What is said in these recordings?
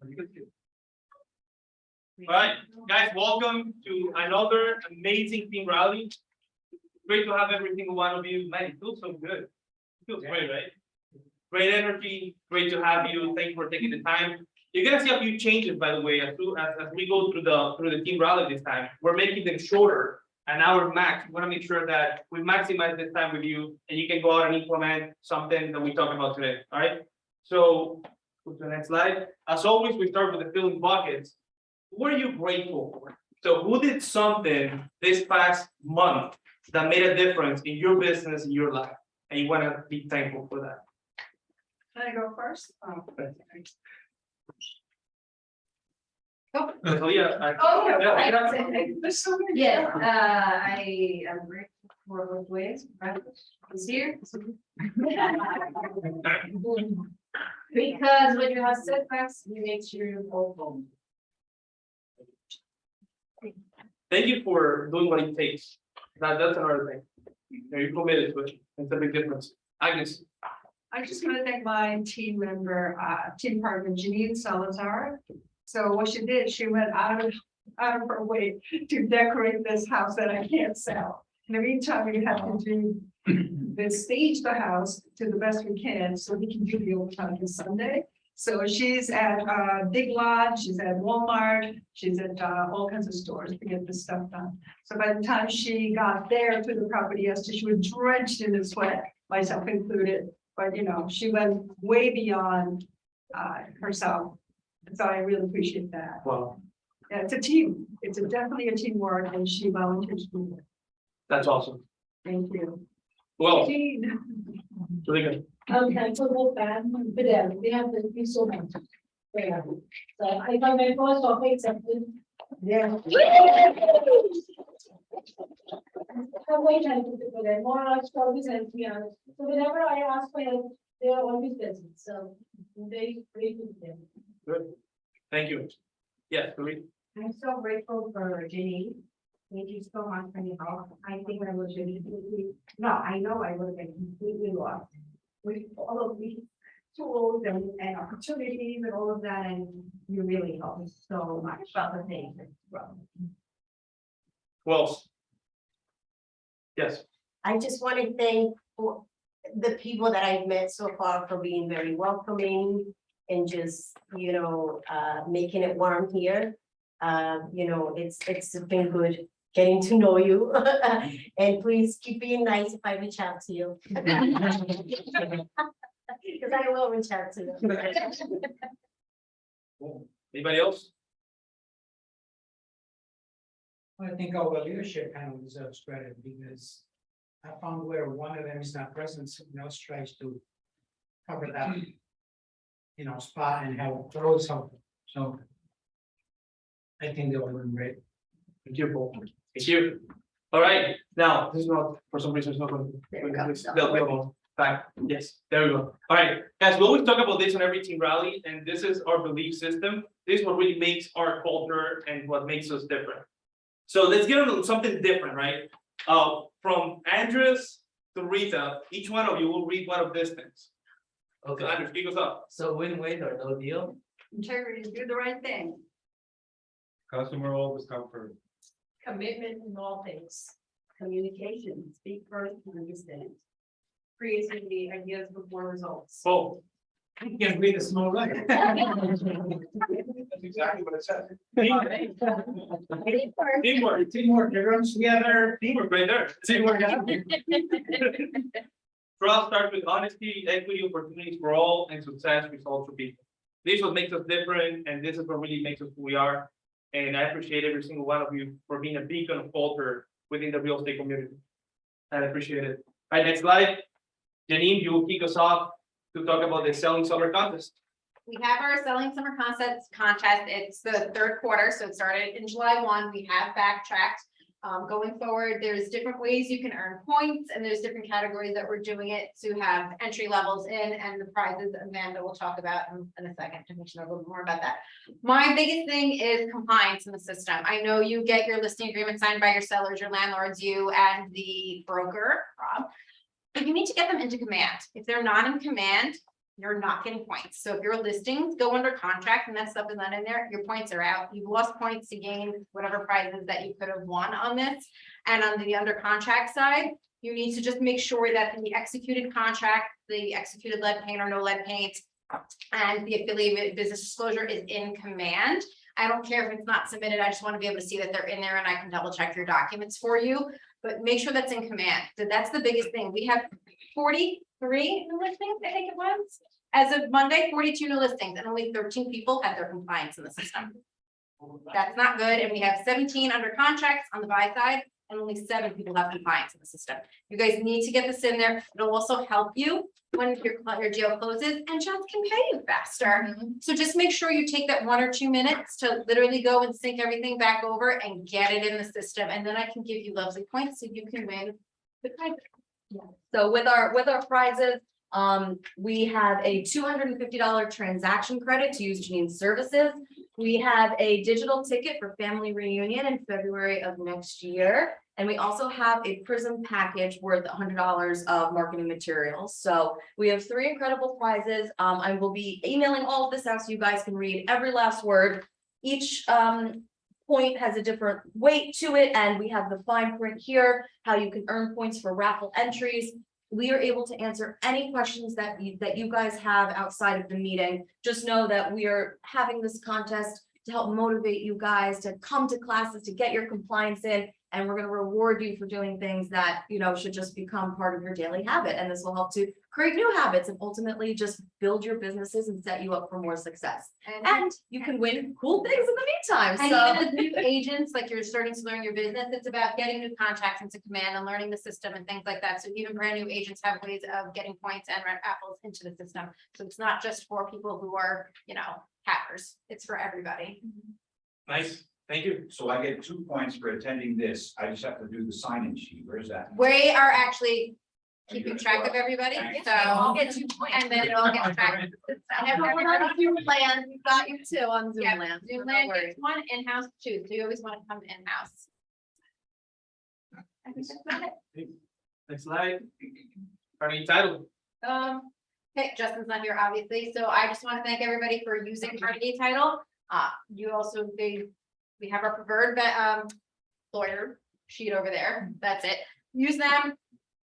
All right, guys, welcome to another amazing team rally. Great to have every single one of you. Man, it feels so good. It feels great, right? Great energy, great to have you. Thank you for taking the time. You're gonna see a few changes, by the way, as we go through the team rally this time. We're making them shorter, an hour max. We want to make sure that we maximize this time with you, and you can go out and implement something that we talked about today. All right. So, go to the next slide. As always, we start with the filling buckets. What are you grateful for? So, who did something this past month that made a difference in your business, in your life, and you want to be thankful for that? Can I go first? So, yeah, Oh, yeah, there's so many. Yes, I am grateful for both ways. Is here. Because when you have setbacks, you make sure you go home. Thank you for doing what it takes. That's another thing. You're committed to it. It's a big difference. Agnes. I just want to thank my team member, team partner Janine Salazar. So what she did, she went out of her way to decorate this house that I can't sell. In the meantime, we have to do stage the house to the best we can, so we can do the overtime this Sunday. So she's at Big Lot, she's at Walmart, she's at all kinds of stores to get this stuff done. So by the time she got there to the property yesterday, she was drenched in the sweat, myself included. But you know, she went way beyond herself. So I really appreciate that. Wow, Yeah, it's a team. It's definitely a teamwork, and she volunteers to do it. that's awesome. Thank you. Well, Jean. really good. Okay, so go back, but then we have to be so much. Yeah. So I got my first offer accepted. Yeah. I'm very thankful for them. More or less, always help me out. So whenever I ask for help, they are always present. So I'm very grateful to them. Good. Thank you. Yes, Marie. I'm so grateful for Jenny. Thank you so much for your help. I think I was really completely, no, I know I would have been completely lost with all of these tools and opportunities and all of that, and you really helped me so much about the things. Who else? Yes. I just want to thank the people that I've met so far for being very welcoming and just, making it warm here. It's been good getting to know you. And please keep being nice if I reach out to you. Because I will reach out to you. Anybody else? I think our leadership kind of deserves credit because I found where one of them is not present, someone else tries to cover that, spot and help those help. So I think they were doing great. Thank you, Paul. Thank you. All right, now, this is not, for some reason, it's not going to. They'll be able back. Yes, there we go. All right, guys, we always talk about this on every team rally, and this is our belief system. This is what really makes our culture and what makes us different. So let's get on something different, right? From Andres to Rita, each one of you will read one of these things. Okay, so Andres, kick us up. So win-win or no deal? Integrity, do the right thing. Customer always come first. Commitment in all things. Communication, speak first and understand. Creativity, ideas before results. Oh, You can read a small letter. that's exactly what it says. Teamwork. Teamwork, everyone's together. Teamwork right there. Teamwork. Trust starts with honesty, equity, opportunities for all, and success results for people. This is what makes us different, and this is what really makes us who we are. And I appreciate every single one of you for being a beacon of culture within the real estate community. I appreciate it. All right, next slide. Janine, you will kick us off to talk about the Selling Summer Contest. We have our Selling Summer Contest. It's the third quarter, so it started in July 1. We have backtracked. Going forward, there's different ways you can earn points, and there's different categories that we're doing it to have entry levels in, and the prizes Amanda will talk about in a second to mention a little bit more about that. My biggest thing is compliance in the system. I know you get your listing agreement signed by your sellers, your landlords, you and the broker, Rob, but you need to get them into command. If they're not in command, you're not getting points. So if your listings go under contract and that stuff is not in there, your points are out. You've lost points to gain whatever prizes that you could have won on this. And on the under contract side, you need to just make sure that the executed contract, the executed lead paint or no lead paint, and the affiliated business disclosure is in command. I don't care if it's not submitted, I just want to be able to see that they're in there and I can double check your documents for you, but make sure that's in command. So that's the biggest thing. We have 43 new listings, I think it was. As of Monday, 42 new listings and only 13 people had their compliance in the system. That's not good. And we have 17 under contracts on the buy side and only 7 people have compliance in the system. You guys need to get this in there. It'll also help you when your deal closes and John can pay you faster. So just make sure you take that 1 or 2 minutes to literally go and sync everything back over and get it in the system. And then I can give you lovely points so you can win the prize. So with our prizes, we have a $250 transaction credit to use Janine's services. We have a digital ticket for family reunion in February of next year. And we also have a Prism package worth $100 of marketing materials. So we have 3 incredible prizes. I will be emailing all of this out so you guys can read every last word. Each point has a different weight to it, and we have the fine print here, how you can earn points for raffle entries. We are able to answer any questions that you guys have outside of the meeting. Just know that we are having this contest to help motivate you guys to come to classes, to get your compliance in, and we're going to reward you for doing things that, you know, should just become part of your daily habit. And this will help to create new habits and ultimately just build your businesses and set you up for more success. And you can win cool things in the meantime. And So even as new agents, like you're starting to learn your business, it's about getting new contacts into command and learning the system and things like that. So even brand new agents have ways of getting points and raffles into the system. So it's not just for people who are, you know, hackers. It's for everybody. Nice, thank you. So I get 2 points for attending this. I just have to do the sign-in sheet. Where's that? We are actually keeping track of everybody, so. I'll get 2 points. And then it'll get tracked. I have everybody. Zoom land, we've got you too on Zoom Yeah, land. Zoom No land worries. gets 1, in-house 2, so you always want to come in-house. I think that's about it. Next slide. Carnegie title. Okay, Justin's not here, obviously, so I just want to thank everybody for using Carnegie title. You also, we have our preferred, lawyer sheet over there, that's it. Use them,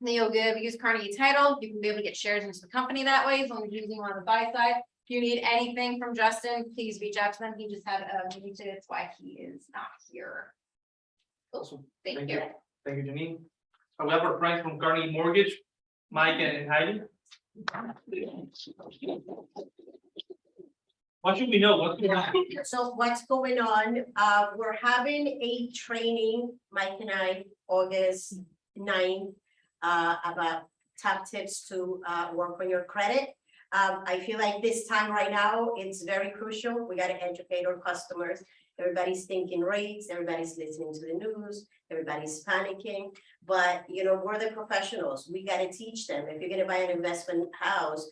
then you'll use Carnegie title, you can be able to get shares into the company that way, as long as you're using them on the buy side. If you need anything from Justin, please reach out to them, he just had a meeting today, that's why he is not here. Awesome. Thank you. Thank you, Janine. We have our friends from Carnegie Mortgage, Mike and Heidi. What should we know? What's going on? So what's going on? We're having a training, Mike and I, August 9th, about top tips to work on your credit. I feel like this time right now, it's very crucial. We got to educate our customers. Everybody's thinking rates, everybody's listening to the news, everybody's panicking. But you know, we're the professionals. We got to teach them. If you're going to buy an investment house,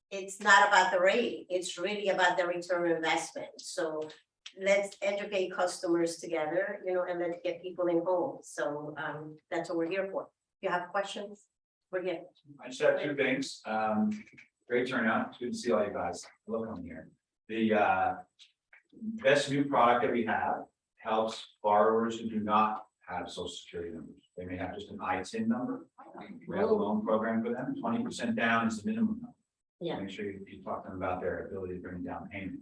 it's not about the rate, it's really about the return on investment. So let's educate customers together, you know, and let's get people in homes. So that's what we're here for. If you have questions, we're here. I just have 2 things. Great turnout. It's good to see all you guys. Welcome here. The best new product that we have helps borrowers who do not have social security numbers. They may have just an ITIN number. We have a loan program for them. 20% down is the minimum number. Yeah. Make sure you talk to them about their ability to bring down payment.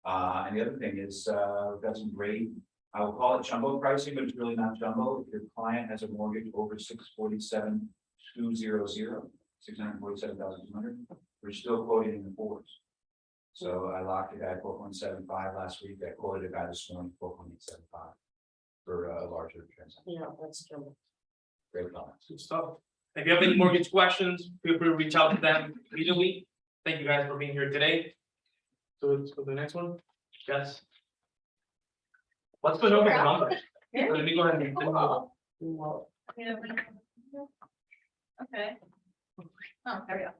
And the other thing is, we've got some great, I will call it jumbo pricing, but it's really not jumbo. If your client has a mortgage over 647,200, 647,200, we're still quoting in the 4s. So I locked a guy at 4.75 last week. I quoted a guy this morning 4.875 for a larger transaction. Yeah, that's true. Great product. Good stuff. If you have any mortgage questions, feel free to reach out to them immediately. Thank you guys for being here today. So let's go to the next one. Yes. What's the number? Let me go ahead and. Okay. Oh, there we go.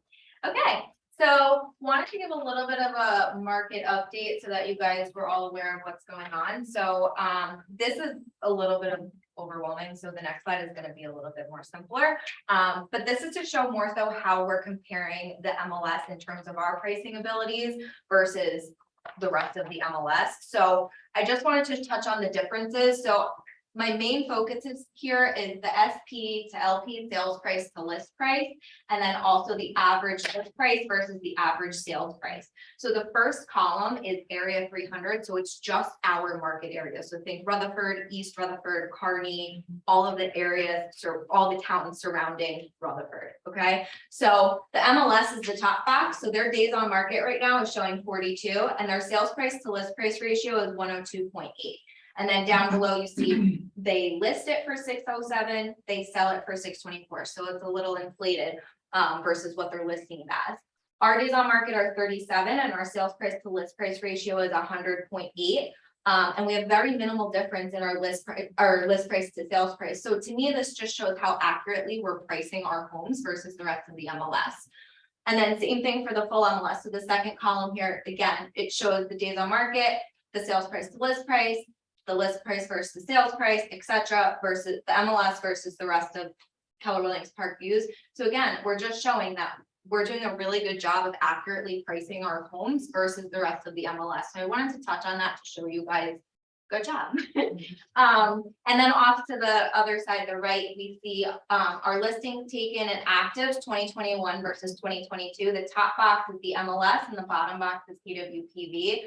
Okay, So wanted to give a little bit of a market update so that you guys were all aware of what's going on. So this is a little bit of overwhelming. So the next slide is going to be a little bit more simpler. But this is to show more so how we're comparing the MLS in terms of our pricing abilities versus the rest of the MLS. So I just wanted to touch on the differences. So my main focus is here is the SP to LP sales price to list price, and then also the average list price versus the average sales price. So the first column is area 300. So it's just our market area. So think Rutherford, East Rutherford, Kearney, all of the areas, so all the towns surrounding Rutherford. Okay. So the MLS is the top box. So their days on market right now is showing 42, and their sales price to list price ratio is 102.8. And then down below, you see they list it for 607, they sell it for 624. So it's a little inflated versus what they're listing it as. Our days on market are 37, and our sales price to list price ratio is 100.8. And we have very minimal difference in our list price to sales price. So to me, this just shows how accurately we're pricing our homes versus the rest of the MLS. And then same thing for the full MLS. So the second column here, again, it shows the days on market, the sales price to list price, the list price versus the sales price, etc., versus the MLS versus the rest of Keller Williams Park Views. So again, we're just showing that we're doing a really good job of accurately pricing our homes versus the rest of the MLS. So I wanted to touch on that to show you guys, good job. And then off to the other side, the right, we see our listings taken and active 2021 versus 2022. The top box is the MLS and the bottom box is PWPV.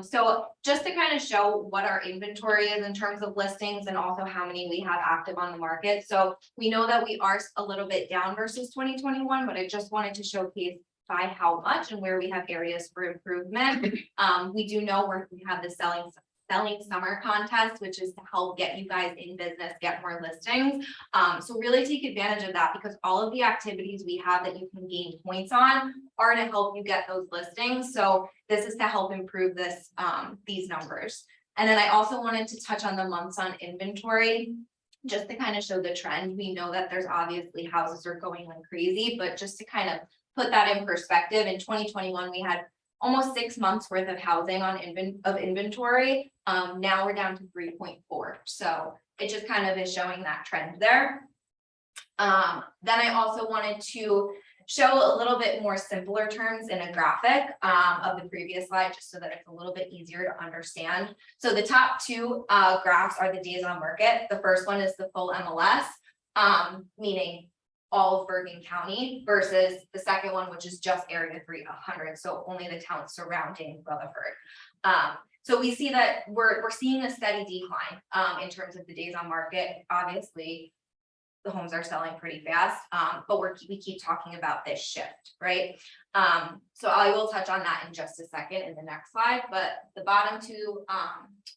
So just to kind of show what our inventory is in terms of listings and also how many we have active on the market. So we know that we are a little bit down versus 2021, but I just wanted to showcase by how much and where we have areas for improvement. We do know we have the selling summer contest, which is to help get you guys in business, get more listings. So really take advantage of that, because all of the activities we have that you can gain points on are to help you get those listings. So this is to help improve these numbers. And then I also wanted to touch on the months on inventory, just to kind of show the trend. We know that there's obviously houses are going like crazy, but just to kind of put that in perspective, in 2021, we had almost 6 months worth of housing on inventory. Now we're down to 3.4. So it just kind of is showing that trend there. Then I also wanted to show a little bit more simpler terms in a graphic of the previous slide, just so that it's a little bit easier to understand. So the top two graphs are the days on market. The first one is the full MLS, meaning all of Bergen County, versus the second one, which is just area 300. So only the towns surrounding Rutherford. So we see that we're seeing a steady decline in terms of the days on market. Obviously, the homes are selling pretty fast, but we keep talking about this shift, right? So I will touch on that in just a second in the next slide, but the bottom two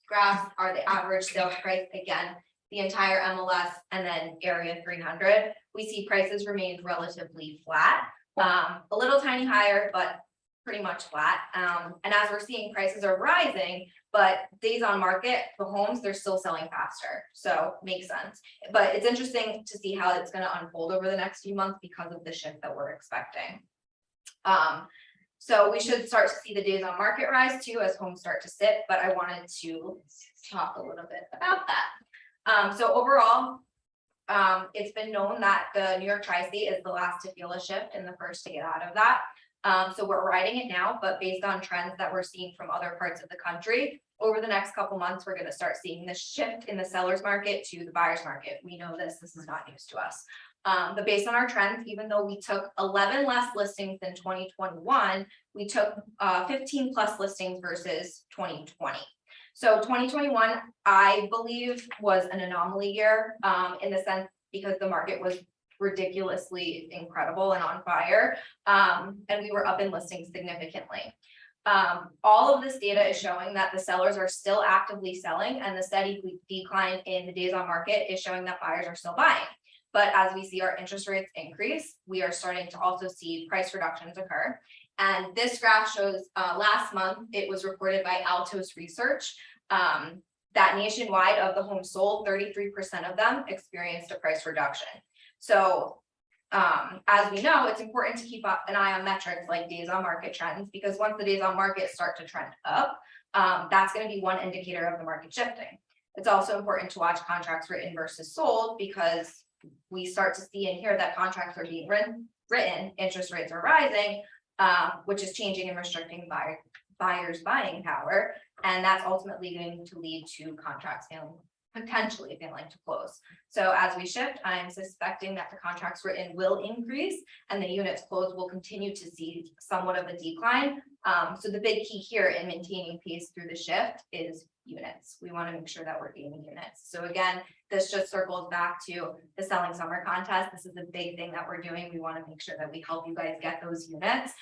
graphs are the average sales price, again, the entire MLS, and then area 300. We see prices remained relatively flat, a little tiny higher, but pretty much flat. And as we're seeing, prices are rising, but days on market, the homes, they're still selling faster. So makes sense. But it's interesting to see how it's going to unfold over the next few months because of the shift that we're expecting. So we should start to see the days on market rise too as homes start to sit, but I wanted to talk a little bit about that. So overall, it's been known that the New York Tri-State is the last to feel a shift and the first to get out of that. So we're riding it now, but based on trends that we're seeing from other parts of the country, over the next couple months, we're going to start seeing the shift in the seller's market to the buyer's market. We know this is not news to us. But based on our trends, even though we took 11 less listings than 2021, we took 15 plus listings versus 2020. So 2021, I believe, was an anomaly year in the sense because the market was ridiculously incredible and on fire, and we were up in listings significantly. All of this data is showing that the sellers are still actively selling, and the steady decline in the days on market is showing that buyers are still buying. But as we see our interest rates increase, we are starting to also see price reductions occur. And this graph shows last month, it was reported by Altos Research that nationwide of the homes sold, 33% of them experienced a price reduction. So as we know, it's important to keep an eye on metrics like days on market trends, because once the days on market start to trend up, that's gonna be one indicator of the market shifting. It's also important to watch contracts written versus sold, because we start to see and hear that contracts are being written, interest rates are rising, which is changing and restricting buyers' buying power. And that's ultimately going to lead to contracts potentially failing to close. So as we shift, I'm suspecting that the contracts written will increase and the units closed will continue to see somewhat of a decline. So the big key here in maintaining pace through the shift is units. We want to make sure that we're gaining units. So again, this just circles back to the selling summer contest. This is a big thing that we're doing. We want to make sure that we help you guys get those units.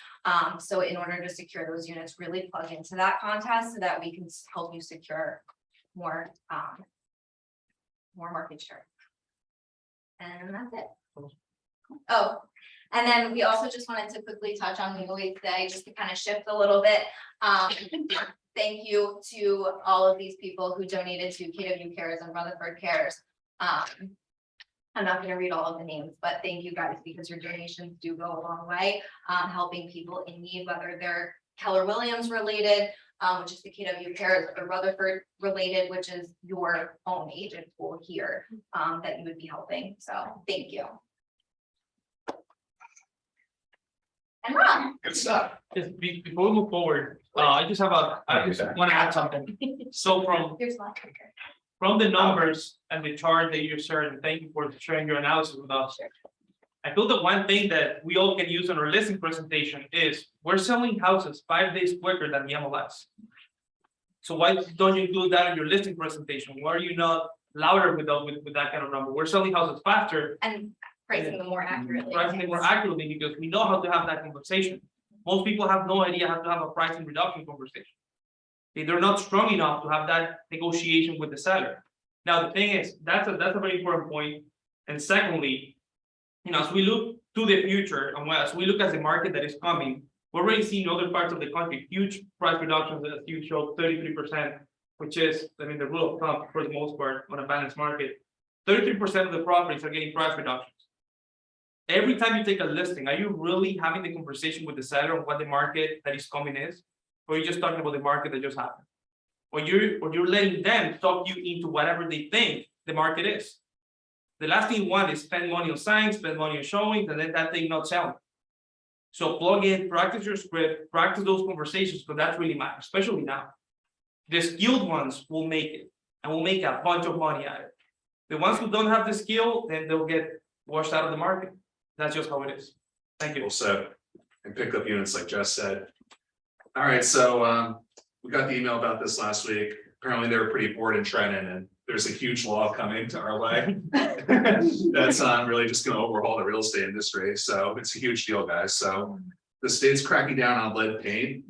So in order to secure those units, really plug into that contest so that we can help you secure more market share. And that's it. Oh, and then we also just wanted to quickly touch on, we always say, just to kind of shift a little bit. Thank you to all of these people who donated to KW Cares and Rutherford Cares. I'm not going to read all of the names, but thank you guys, because your donations do go a long way, helping people in need, whether they're Keller Williams related, which is the KW Cares, or Rutherford related, which is your own agent pool here, that you would be helping. So thank you. And Ron. Good stuff. Just before we move forward, I just want to add something. So Here's my. from the numbers and the chart that you shared, and thank you for sharing your analysis with us. I feel that one thing that we all can use in our listing presentation is we're selling houses 5 days quicker than the MLS. So why don't you do that in your listing presentation? Why are you not louder with that kind of number? We're selling houses faster, And pricing them more accurately. pricing them more accurately, because we know how to have that conversation. Most people have no idea how to have a pricing reduction conversation. They're not strong enough to have that negotiation with the seller. Now, the thing is, that's a very important point. And secondly, as we look to the future, and as we look at the market that is coming, we're already seeing other parts of the country, huge price reductions, as you showed, 33%, which is, the rule of thumb for the most part on a balanced market. 33% of the properties are getting price reductions. Every time you take a listing, are you really having the conversation with the seller on what the market that is coming is? Or are you just talking about the market that just happened? Or you're letting them talk you into whatever they think the market is. The last thing you want is spend money on signs, spend money on showings, and then that thing not selling. So plug in, practice your script, practice those conversations, because that's really matters, especially now. The skilled ones will make it, and will make a bunch of money at it. The ones who don't have the skill, then they'll get washed out of the market. That's just how it is. Thank you. Well said, and pick up units like Jess said. All right, so we got the email about this last week. Apparently they were pretty bored in Trenton, and there's a huge law coming to our way. That's really just gonna overhaul the real estate industry. So it's a huge deal, guys. So the state's cracking down on lead paint.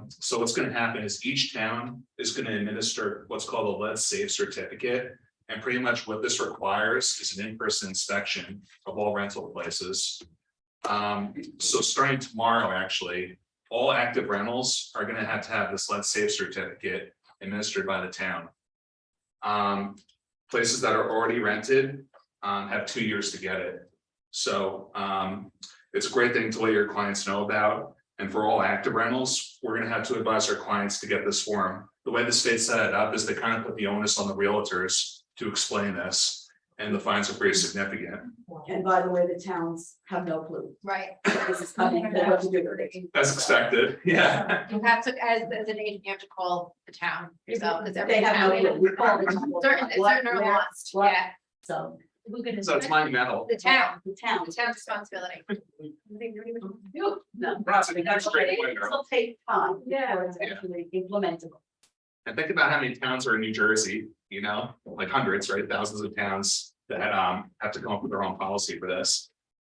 So what's gonna happen is each town is gonna administer what's called a lead safe certificate. And pretty much what this requires is an in-person inspection of all rental places. So starting tomorrow, actually, all active rentals are gonna have to have this lead safe certificate administered by the town. Places that are already rented have 2 years to get it. So it's a great thing to let your clients know about. And for all active rentals, we're gonna have to advise our clients to get this form. The way the state set it up is they kind of put the onus on the realtors to explain this, and the fines are pretty significant. And by the way, the towns have no clue. Right. This is coming. They have to do it. As expected, yeah. You have to, as an agent, you have to call the town yourself, because every They have no town. clue. We call them. Certain are lost, What? yeah, So. So it's monumental. the town, The town. the town's responsibility. No. That's a good straight away, girl. It'll take time. Yeah. Before it's actually implementable. And think about how many towns are in New Jersey, like hundreds, right? Thousands of towns that have to come up with their own policy for this.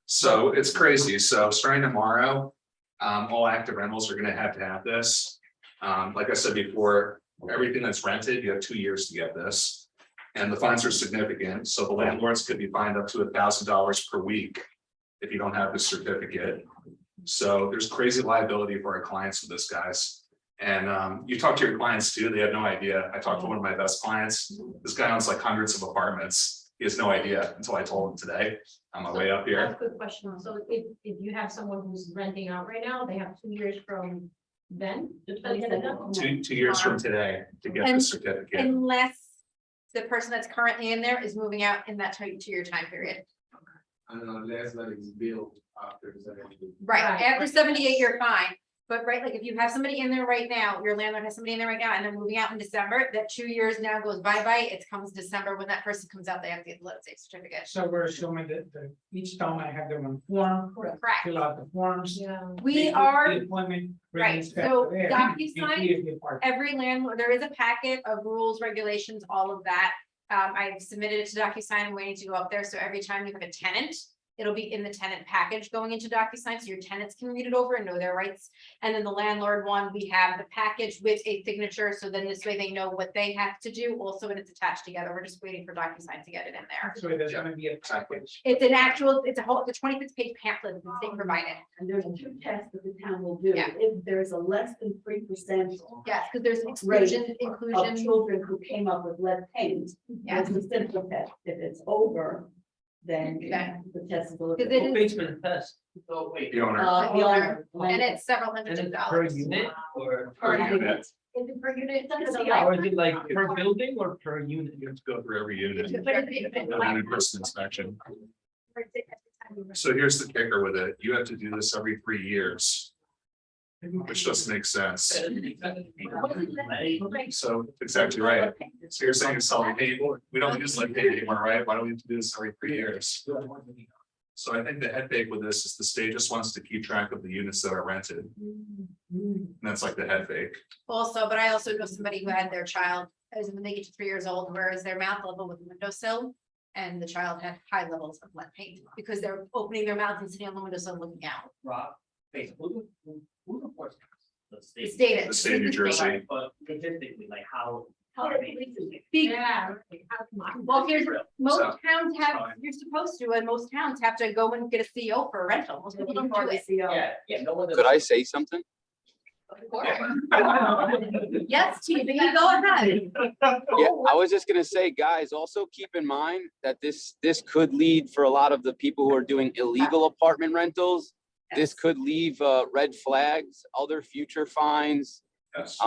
So it's crazy. So starting tomorrow, all active rentals are gonna have this. Like I said before, everything that's rented, you have 2 years to get this. And the fines are significant. So the landlords could be fined up to $1,000 per week if you don't have the certificate. So there's crazy liability for our clients with this, guys. And you talk to your clients too, they have no idea. I talked to one of my best clients. This guy owns like hundreds of apartments. He has no idea until I told him today on my way up That's here. a good question. So if you have someone who's renting out right now, they have 2 years from then? to get it done? 2 years from today to get the And- certificate. Unless the person that's currently in there is moving out in that 2-year time period. Unless that is built after 70. Right, Right. after 78, you're fine. But right, like if you have somebody in there right now, your landlord has somebody in there right now and they're moving out in December, that 2 years now goes bye-bye. It comes December when that person comes out, they have to get the let's say certificate. So we're assuming that each town might have their own form, Correct. fill out the forms. Yeah. We the are, Employment. right, bringing staff so there, DocuSign, including the apartment. every landlord, there is a packet of rules, regulations, all of that. I've submitted it to DocuSign. I'm waiting to go up there. So every time you have a tenant, it'll be in the tenant package going into DocuSign, so your tenants can read it over and know their rights. And then the landlord one, we have the package with a signature, so then this way they know what they have to do also, and it's attached together. We're just waiting for DocuSign to get it in there. So there's gonna be a package. It's an actual, it's a whole, the 26-page pamphlet that the state provided. And there's 2 tests that the town will do. Yeah. If there's a less than 3% Yes, because there's exclusion, of inclusion, children who came up with lead paint, yeah. it's a simple test. If it's over, then Okay. the test is a little. Because bit- it Who is, pays for the test? So wait. The owner. The owner. and it's several hundreds of Per dollars. unit or? Per unit. Is it per unit? It's under the Or light. is it like per building or per unit? You have to go through every unit. But it's- And in-person inspection. So here's the kicker with it. You have to do this every 3 years, which doesn't make sense. So exactly right. So you're saying it's selling paint, we don't use lead paint anymore, right? Why don't we have to do this every 3 years? So I think the head fake with this is the state just wants to keep track of the units that are rented. And that's like the head fake. Also, but I also know somebody who had their child, as when they get to 3 years old, whereas their mouth level with the windowsill. And the child had high levels of lead paint because they're opening their mouths and sitting on the windowsill looking out. Rob, wait, who reports? The The state. state. The state of New Jersey. But logistically, like how? How do we do it? Yeah. Well, here's, most So- towns have, you're supposed to, and most towns have to go and get a CO for a rental. Most people don't do it. Yeah, no one. Could I say something? Of course. Yes, TV, go ahead. Yeah, I was just gonna say, guys, also keep in mind that this could lead for a lot of the people who are doing illegal apartment rentals. This could leave red flags, other future fines, Yes.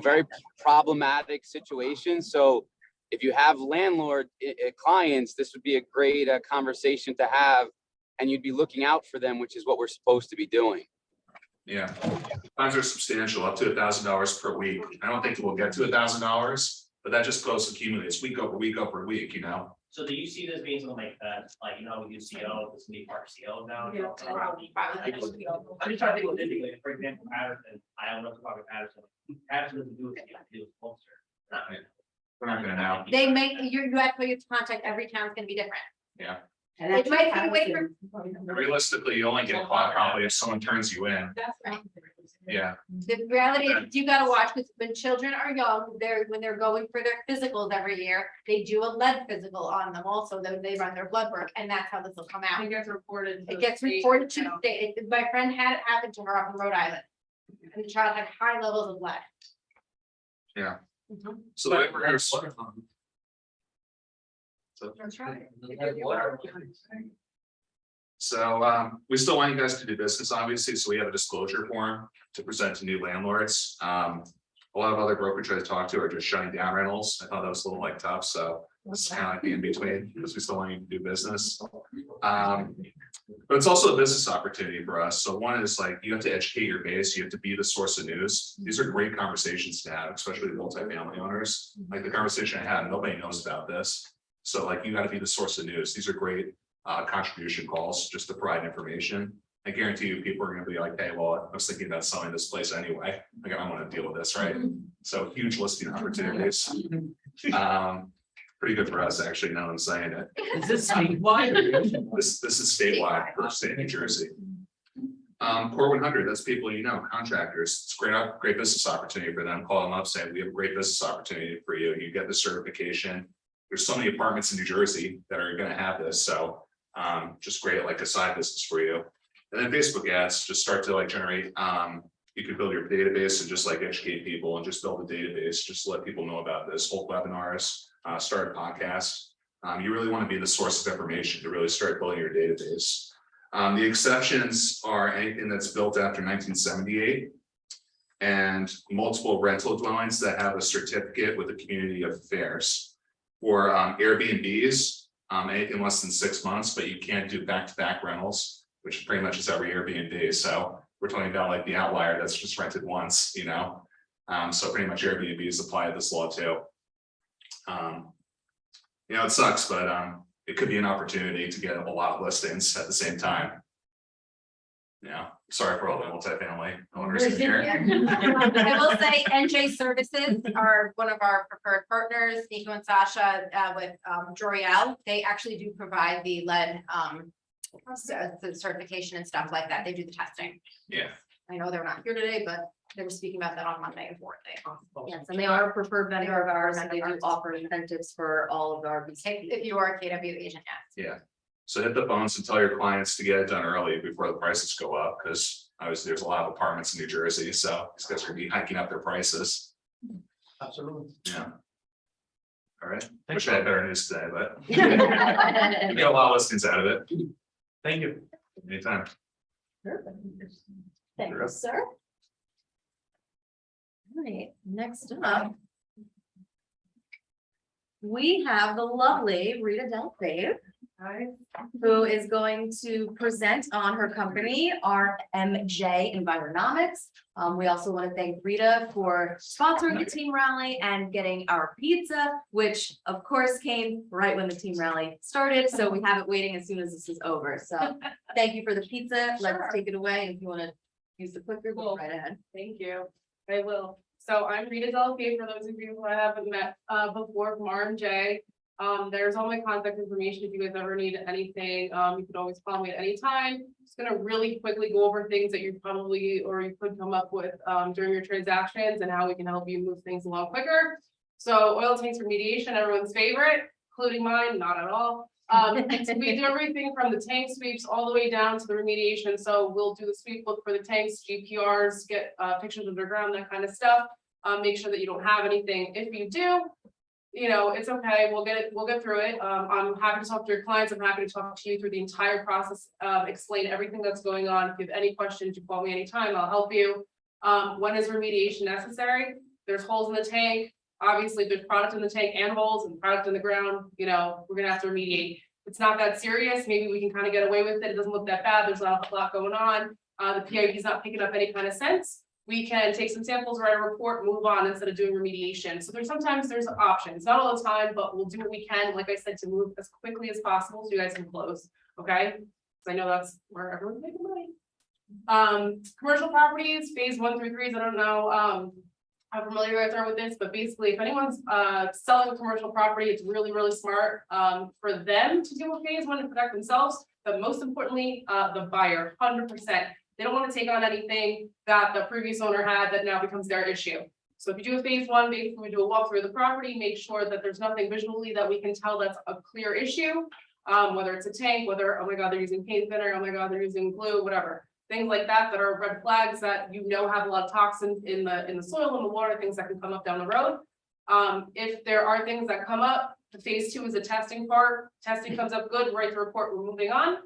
very problematic situations. So if you have landlord clients, this would be a great conversation to have. And you'd be looking out for them, which is what we're supposed to be doing. Yeah, fines are substantial, up to $1,000 per week. I don't think we'll get to $1,000, but that just goes accumulates week over week over week, So do you see this being something like that, like, we do CO, this new part CO now? Yeah. I'm just trying to think logistically, for example, Patterson, I don't know about Patterson, Patterson doesn't do it, it was closer. We're not gonna know. They make, you actually have to contact every town's gonna be different. And It might actually, be way for- Realistically, you only get caught probably if someone turns you in. That's right. Yeah, The reality is you gotta watch, because when children are young, when they're going for their physicals every year, they do a lead physical on them also, then they run their blood work, and that's how this will come out. It gets reported. It gets reported to the state. My friend had it happen to her up in Rhode Island. And the child had high levels of lead. yeah. Mhm. So the way we're gonna. That's right. So we still want you guys to do business, obviously, so we have a disclosure form to present to new landlords. A lot of other brokerages I talked to are just shutting down rentals. I thought that was a little tough, so this is kind of like the in between, because we still want you to do business. But it's also a business opportunity for us. So one is like, you have to educate your base, you have to be the source of news. These are great conversations to have, especially with multifamily owners. Like the conversation I had, nobody knows about this. So like, you gotta be the source of news. These are great contribution calls just to provide information. I guarantee you, people are gonna be like, hey, well, I was thinking about selling this place anyway. Like, I want to deal with this, right? So huge listing opportunities. Pretty good for us, actually, now I'm saying it. Is this statewide? This is statewide for state of New Jersey. Core 100, that's people, contractors. It's great business opportunity for them. Call them up, say, we have a great business opportunity for you. You get the certification. There's so many apartments in New Jersey that are gonna have this, so just great, like a side business for you. And then Facebook ads just start to like generate, you could build your database and just like educate people and just build a database, just to let people know about this, whole webinars, start a podcast. You really want to be the source of information to really start building your database. The exceptions are anything that's built after 1978. And multiple rental dwellings that have a certificate with the community of affairs. For Airbnbs, anything less than 6 months, but you can't do back-to-back rentals, which pretty much is every Airbnb. So we're talking about like the outlier that's just rented once, you know. So pretty much Airbnbs apply to this law too. You know, it sucks, but it could be an opportunity to get a lot of listings at the same time. Yeah, sorry for all the multifamily owners in here. I will say NJ Services are one of our preferred partners, Nico and Sasha with Joriel. They actually do provide the lead the certification and stuff like that. They do the testing. Yeah. I know they're not here today, but they were speaking about that on Monday and Thursday. Yes, and they are a preferred vendor of ours, and they do offer incentives for all of our. If you are a KW agent, yes. Yeah, so hit the phones and tell your clients to get it done early before the prices go up, because obviously there's a lot of apartments in New Jersey, so these guys are gonna be hiking up their prices. Absolutely. Yeah. All right, wish I had better news today, but you get a lot of listings out of it. Thank you. Anytime. Thank you, sir. All right, next up. We have the lovely Rita Delphine, who is going to present on her company, RMJ Environomics. We also want to thank Rita for sponsoring the team rally and getting our pizza, which of course came right when the team rally started. So we have it waiting as soon as this is over. So thank you for the pizza. Let's take it away. If you want to use the clicker, go right ahead. Thank you. I will. So I'm Rita Delphine, for those of you who I haven't met before from RMJ. There's all my contact information. If you guys ever need anything, you can always call me at any time. Just gonna really quickly go over things that you probably, or you could come up with during your transactions, and how we can help you move things along quicker. So oil tanks remediation, everyone's favorite, including mine, not at all. We do everything from the tank sweeps all the way down to the remediation. So we'll do the sweep, look for the tanks, GPRs, get pictures underground, that kind of stuff. Make sure that you don't have anything. If you do, you know, it's okay. We'll get through it. I'm happy to talk to your clients. I'm happy to talk to you through the entire process, explain everything that's going on. If you have any questions, you call me anytime, I'll help you. When is remediation necessary? There's holes in the tank. Obviously, there's product in the tank and holes and product in the ground, you know, we're gonna have to remediate. It's not that serious. Maybe we can kind of get away with it. It doesn't look that bad. There's not a lot going on. The PIB is not picking up any kind of sense. We can take some samples, write a report, move on instead of doing remediation. So sometimes there's options, not all the time, but we'll do what we can, like I said, to move as quickly as possible so you guys can close, okay? Because I know that's where everyone's making money. Commercial properties, phase 1 through 3, I don't know how familiar you guys are with this, but basically if anyone's selling a commercial property, it's really, really smart for them to do a phase 1 to protect themselves, but most importantly, the buyer, 100%. They don't want to take on anything that the previous owner had that now becomes their issue. So if you do a phase 1, basically we do a walkthrough of the property, make sure that there's nothing visually that we can tell that's a clear issue. Whether it's a tank, whether, oh my God, they're using paint thinner, oh my God, they're using glue, whatever. Things like that are red flags that you know have a lot of toxins in the soil and the water, things that can come up down the road. If there are things that come up, the phase 2 is a testing part. Testing comes up good, write the report, we're moving on.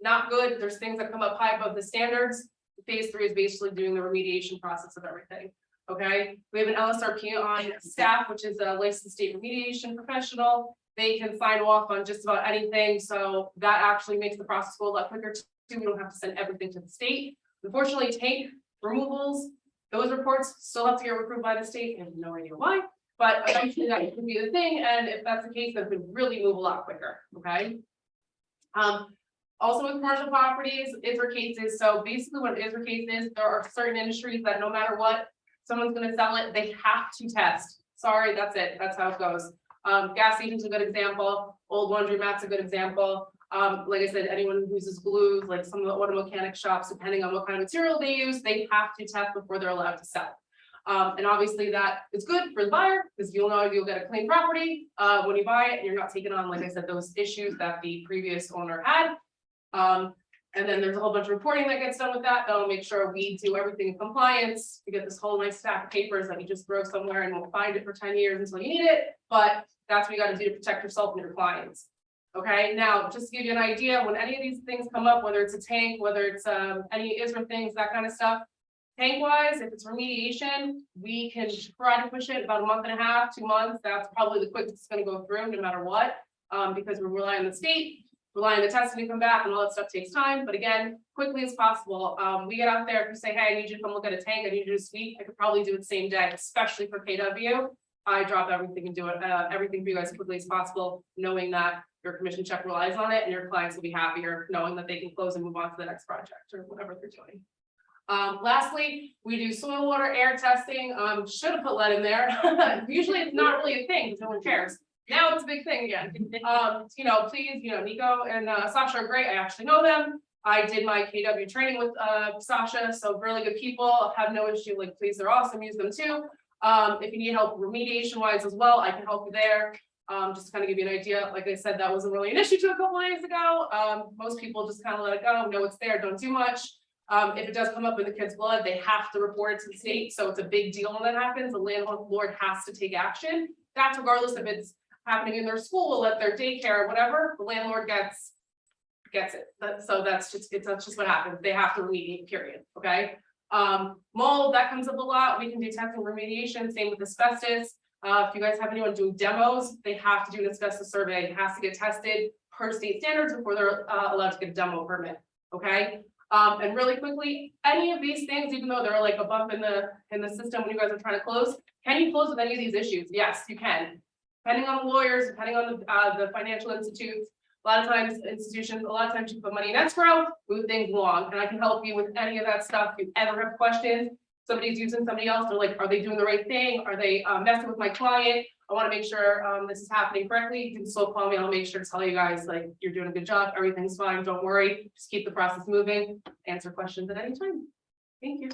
Not good, there's things that come up high above the standards. Phase 3 is basically doing the remediation process of everything. Okay, we have an LSRP on staff, which is a licensed state remediation professional. They can sign off on just about anything. So that actually makes the process go a lot quicker too. We don't have to send everything to the state. Unfortunately, tank removals, those reports still have to get approved by the state. I have no idea why, but eventually that could be the thing. And if that's the case, that could really move a lot quicker. Okay. Also with commercial properties, ISR cases. So basically what ISR case is, there are certain industries that no matter what, someone's going to sell it, they have to test. Sorry, that's it. That's how it goes. Gas station's a good example. Old laundromat's a good example. Like I said, anyone who uses glues, like some of the auto mechanic shops, depending on what kind of material they use, they have to test before they're allowed to sell. And obviously that is good for the buyer because you'll know you'll get a clean property when you buy it. And you're not taking on, like I said, those issues that the previous owner had. And then there's a whole bunch of reporting that gets done with that. That'll make sure we do everything in compliance. We get this whole nice stack of papers that you just throw somewhere and we'll find it for 10 years until you need it. But that's what you gotta do to protect yourself and your clients. Okay, now, just to give you an idea, when any of these things come up, whether it's a tank, whether it's any ISRA things, that kind of stuff. Tank wise, if it's remediation, we can try to push it about a month and a half, 2 months. That's probably the quickest it's gonna go through, no matter what. Because we're relying on the state, relying on the testing to come back, and all that stuff takes time. But again, quickly as possible. We get out there, if you say, hey, I need you to come look at a tank, I need you to sweep, I could probably do it the same day, especially for KW. I drop everything and do it, everything for you guys as quickly as possible, knowing that your commission check relies on it and your clients will be happier knowing that they can close and move on to the next project or whatever they're doing. Lastly, we do soil, water, air testing. Should have put lead in there. Usually it's not really a thing because no one cares. Now it's a big thing again. You know, please, you know, Nico and Sasha are great. I actually know them. I did my KW training with Sasha, so really good people. Have no issue. Like, please, they're awesome. Use them too. If you need help remediation wise as well, I can help you there. Just to kind of give you an idea, like I said, that wasn't really an issue to a couple of days ago. Most people just kind of let it go, know it's there, don't do much. If it does come up in the kid's blood, they have to report it to the state, so it's a big deal when that happens. The landlord has to take action. That's regardless if it's happening in their school, at their daycare, whatever, the landlord gets it. So that's just what happens. They have to remediate, period, okay? Mold, that comes up a lot. We can do testing remediation, same with asbestos. If you guys have anyone doing demos, they have to do an asbestos survey. It has to get tested per state standards before they're allowed to get a demo permit, okay? And really quickly, any of these things, even though they're like a bump in the system when you guys are trying to close, can you close with any of these issues? Yes, you can. Depending on the lawyers, depending on the financial institutes, a lot of times you put money in escrow, move things along, and I can help you with any of that stuff. If you ever have questions, somebody's using somebody else, they're like, are they doing the right thing? Are they messing with my client? I want to make sure this is happening correctly. You can still call me. I'll make sure to tell you guys, like, you're doing a good job. Everything's fine. Don't worry. Just keep the process moving. Answer questions at any time. Thank you.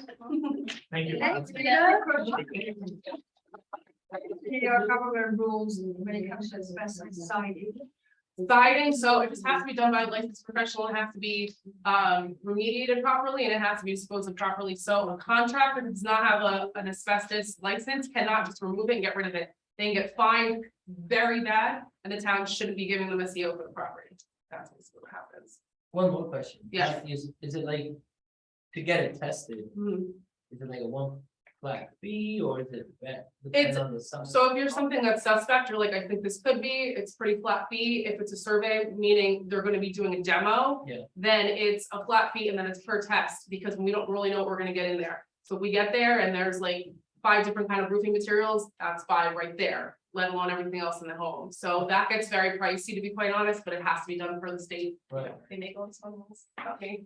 Thank you. Government rules when it comes to asbestos siding. Siding, so it just has to be done by a licensed professional. It has to be remediated properly and it has to be disposed of properly. So a contractor that does not have an asbestos license cannot just remove it and get rid of it. They can get fined very bad and the town shouldn't be giving them a CO for the property. That's basically what happens. One more question. Yeah. Is it like, to get it tested, is it like a one flat fee or is it depends on the size? So if you're something that's suspect, you're like, I think this could be, it's pretty flat fee. If it's a survey, meaning they're gonna be doing a demo. Yeah. Then it's a flat fee and then it's per test because we don't really know what we're gonna get in there. So we get there and there's like 5 different kind of roofing materials, that's 5 right there, let alone everything else in the home. So that gets very pricey, to be quite honest, but it has to be done for the state. Right. They make all the fun ones, not me.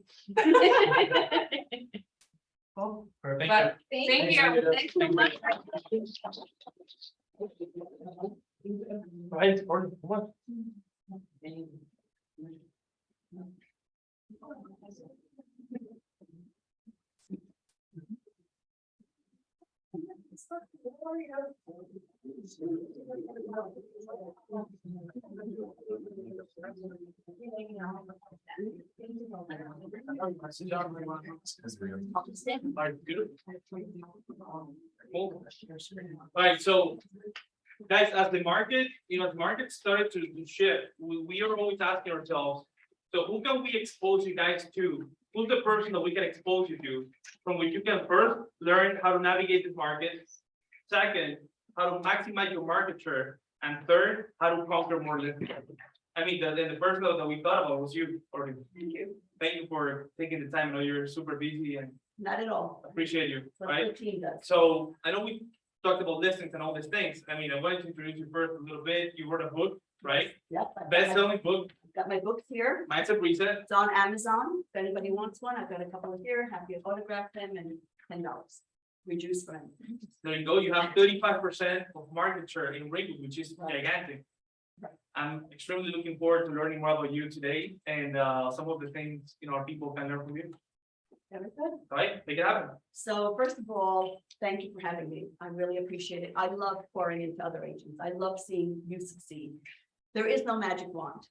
Cool. Perfect. But thank you. Thanks so much. Right, or what? Alright, so guys, as the market, as the market started to shift, we are always asking ourselves, so who can we expose you guys to? Who's the person that we can expose you to, from which you can first learn how to navigate this market, second, how to maximize your market share, and third, how to conquer more listings. I mean, the first note that we thought about was you, or thank you for taking the time. I know you're super busy and Not at all. appreciate you, What right? the team does. So I know we talked about listings and all these things. I mean, I wanted to introduce you first a little bit. You wrote a book, right? Yep. I've got my- Best-selling book. Got my books here. Mine's a reset. It's on Amazon. If anybody wants one, I've got a couple here. Happy to autograph them and $10. Reduced rent. There you go. You have 35% of market share in Ringwood, which is gigantic. I'm extremely looking forward to learning more about you today and some of the things, our people can learn from you. Very good. All right, make it happen. So first of all, thank you for having me. I really appreciate it. I love pouring into other agents. I love seeing you succeed. There is no magic wand.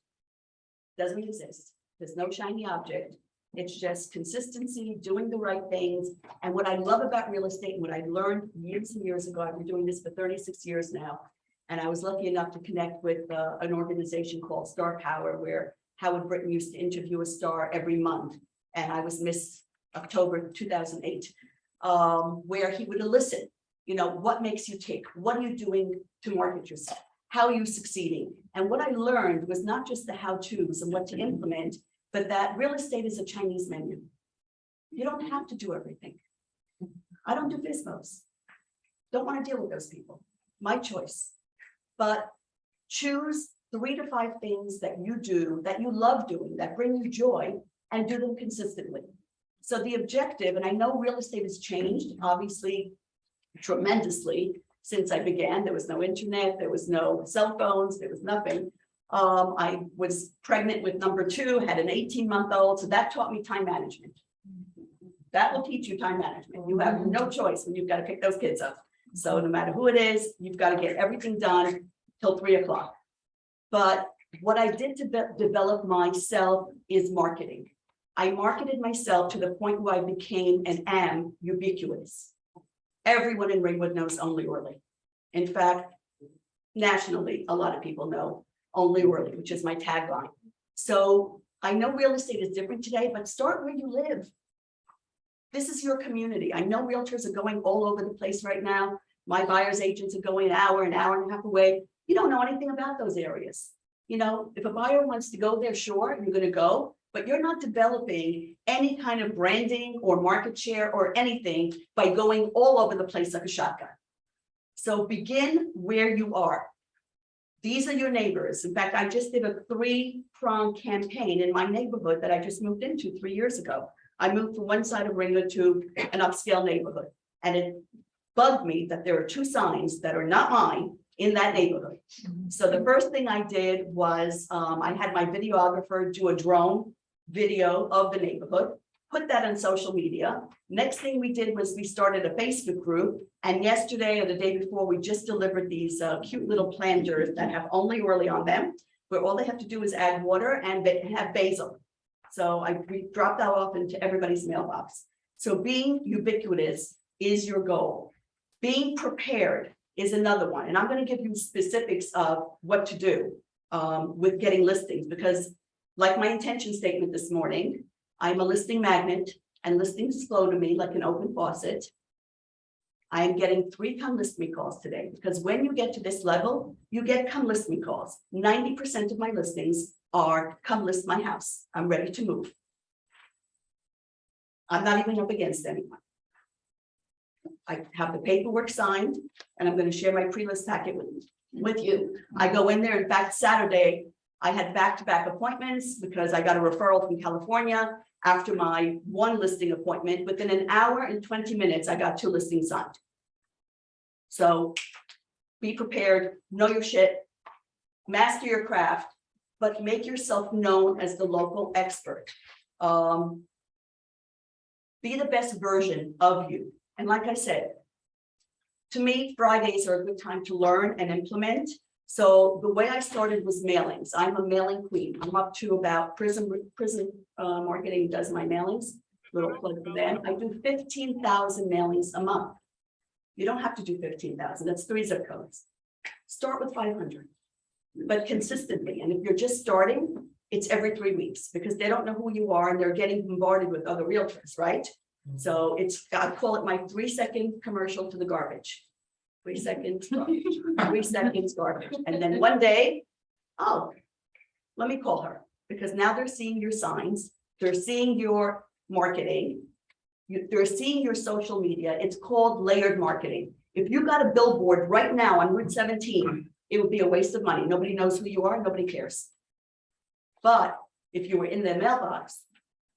Doesn't exist. There's no shiny object. It's just consistency, doing the right things. And what I love about real estate, and what I learned years and years ago, I've been doing this for 36 years now. And I was lucky enough to connect with an organization called Star Power, where Howard Britton used to interview a star every month. And I was Miss October 2008, where he would elicit, what makes you tick? What are you doing to market yourself? How are you succeeding? And what I learned was not just the how-tos and what to implement, but that real estate is a Chinese menu. You don't have to do everything. I don't do FSBOs. Don't want to deal with those people. My choice. But choose 3 to 5 things that you do, that you love doing, that bring you joy, and do them consistently. So the objective, and I know real estate has changed, obviously, tremendously since I began. There was no internet, there was no cell phones, there was nothing. I was pregnant with number 2, had an 18-month-old, so that taught me time management. That will teach you time management. You have no choice when you've got to pick those kids up. So no matter who it is, you've got to get everything done till 3 o'clock. But what I did to develop myself is marketing. I marketed myself to the point where I became and am ubiquitous. Everyone in Ringwood knows Only Orly. In fact, nationally, a lot of people know Only Orly, which is my tagline. So I know real estate is different today, but start where you live. This is your community. I know realtors are going all over the place right now. My buyer's agents are going an hour and a half away. You don't know anything about those areas. If a buyer wants to go there, sure, you're going to go, but you're not developing any kind of branding or market share or anything by going all over the place like a shotgun. So begin where you are. These are your neighbors. In fact, I just did a 3-pronged campaign in my neighborhood that I just moved into 3 years ago. I moved from one side of Ringwood to an upscale neighborhood, and it bugged me that there are 2 signs that are not mine in that neighborhood. So the first thing I did was I had my videographer do a drone video of the neighborhood, put that on social media. Next thing we did was we started a Facebook group, and yesterday or the day before, we just delivered these cute little planters that have Only Orly on them, where all they have to do is add water and have basil. So we dropped that off into everybody's mailbox. So being ubiquitous is your goal. Being prepared is another one. And I'm going to give you specifics of what to do with getting listings, because like my intention statement this morning, I'm a listing magnet and listings flow to me like an open faucet. I am getting 3 come list me calls today, because when you get to this level, you get come list me calls. 90% of my listings are come list my house. I'm ready to move. I'm not even up against anyone. I have the paperwork signed, and I'm going to share my pre-list packet with you. I go in there. In fact, Saturday, I had back-to-back appointments because I got a referral from California after my 1 listing appointment. Within an hour and 20 minutes, I got 2 listings signed. So be prepared, know your shit, master your craft, but make yourself known as the local expert. Be the best version of you. And like I said, to me, Fridays are a good time to learn and implement. So the way I started was mailings. I'm a mailing queen. I'm up to about prison marketing does my mailings. Little plug for them. I do 15,000 mailings a month. You don't have to do 15,000. That's 3 zip codes. Start with 500, but consistently. And if you're just starting, it's every 3 weeks, because they don't know who you are and they're getting bombarded with other realtors, right? So I call it my 3-second commercial to the garbage. 3 seconds, 3 seconds garbage. And then one day, oh, let me call her, because now they're seeing your signs. They're seeing your marketing. They're seeing your social media. It's called layered marketing. If you got a billboard right now on Route 17, it would be a waste of money. Nobody knows who you are. Nobody cares. But if you were in their mailbox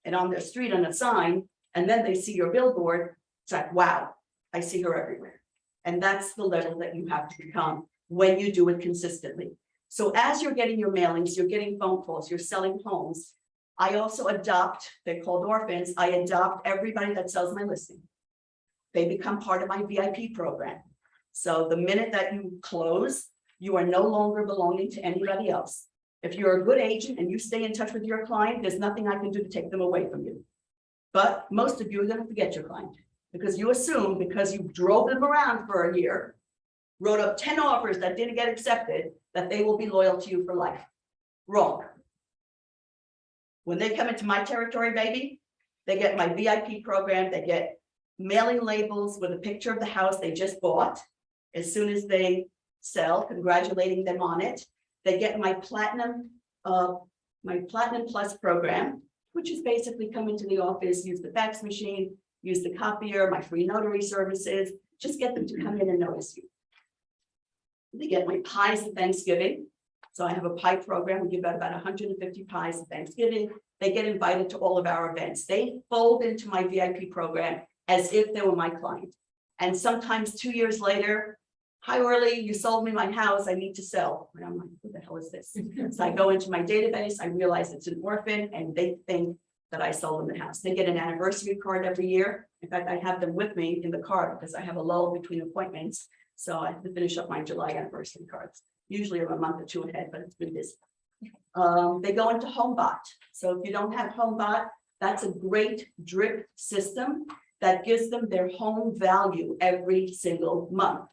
and on their street on a sign, and then they see your billboard, it's like, wow, I see her everywhere. And that's the level that you have to become when you do it consistently. So as you're getting your mailings, you're getting phone calls, you're selling homes. I also adopt, they're called orphans. I adopt everybody that sells my listing. They become part of my VIP program. So the minute that you close, you are no longer belonging to anybody else. If you're a good agent and you stay in touch with your client, there's nothing I can do to take them away from you. But most of you are gonna forget your client, because you assume because you drove them around for a year, wrote up 10 offers that didn't get accepted, that they will be loyal to you for life. Wrong. When they come into my territory, baby, they get my VIP program, they get mailing labels with a picture of the house they just bought. As soon as they sell, congratulating them on it. They get my Platinum Plus program, which is basically come into the office, use the fax machine, use the copier, my free notary services, just get them to come in and notice you. They get my pies at Thanksgiving. So I have a pie program. We give out about 150 pies at Thanksgiving. They get invited to all of our events. They fold into my VIP program as if they were my client. And sometimes 2 years later, hi, Orly, you sold me my house. I need to sell. And I'm like, what the hell is this? So I go into my database. I realize it's an orphan and they think that I sold them the house. They get an anniversary card every year. In fact, I have them with me in the card because I have a lull between appointments. So I have to finish up my July anniversary cards. Usually I'm a month or two ahead, but it's been busy. They go into HomeBot. So if you don't have HomeBot, that's a great drip system that gives them their home value every single month.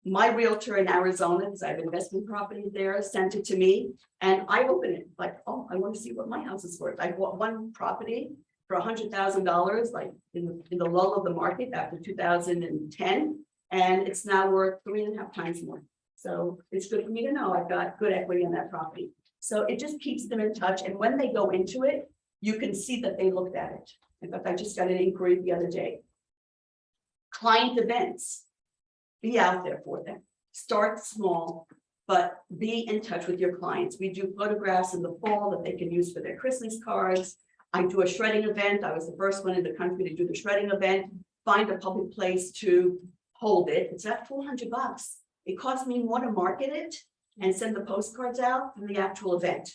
My realtor in Arizona, because I have investment property there, sent it to me and I open it like, oh, I want to see what my house is worth. I bought one property for $100,000, like in the lull of the market after 2010, and it's now worth 3.5 times more. So it's good for me to know I've got good equity in that property. So it just keeps them in touch. And when they go into it, you can see that they looked at it. In fact, I just got an inquiry the other day. Client events, be out there for them. Start small, but be in touch with your clients. We do photographs in the fall that they can use for their Christmas cards. I do a shredding event. I was the first one in the country to do the shredding event. Find a public place to hold it. It's at $400. It costs me more to market it and send the postcards out than the actual event.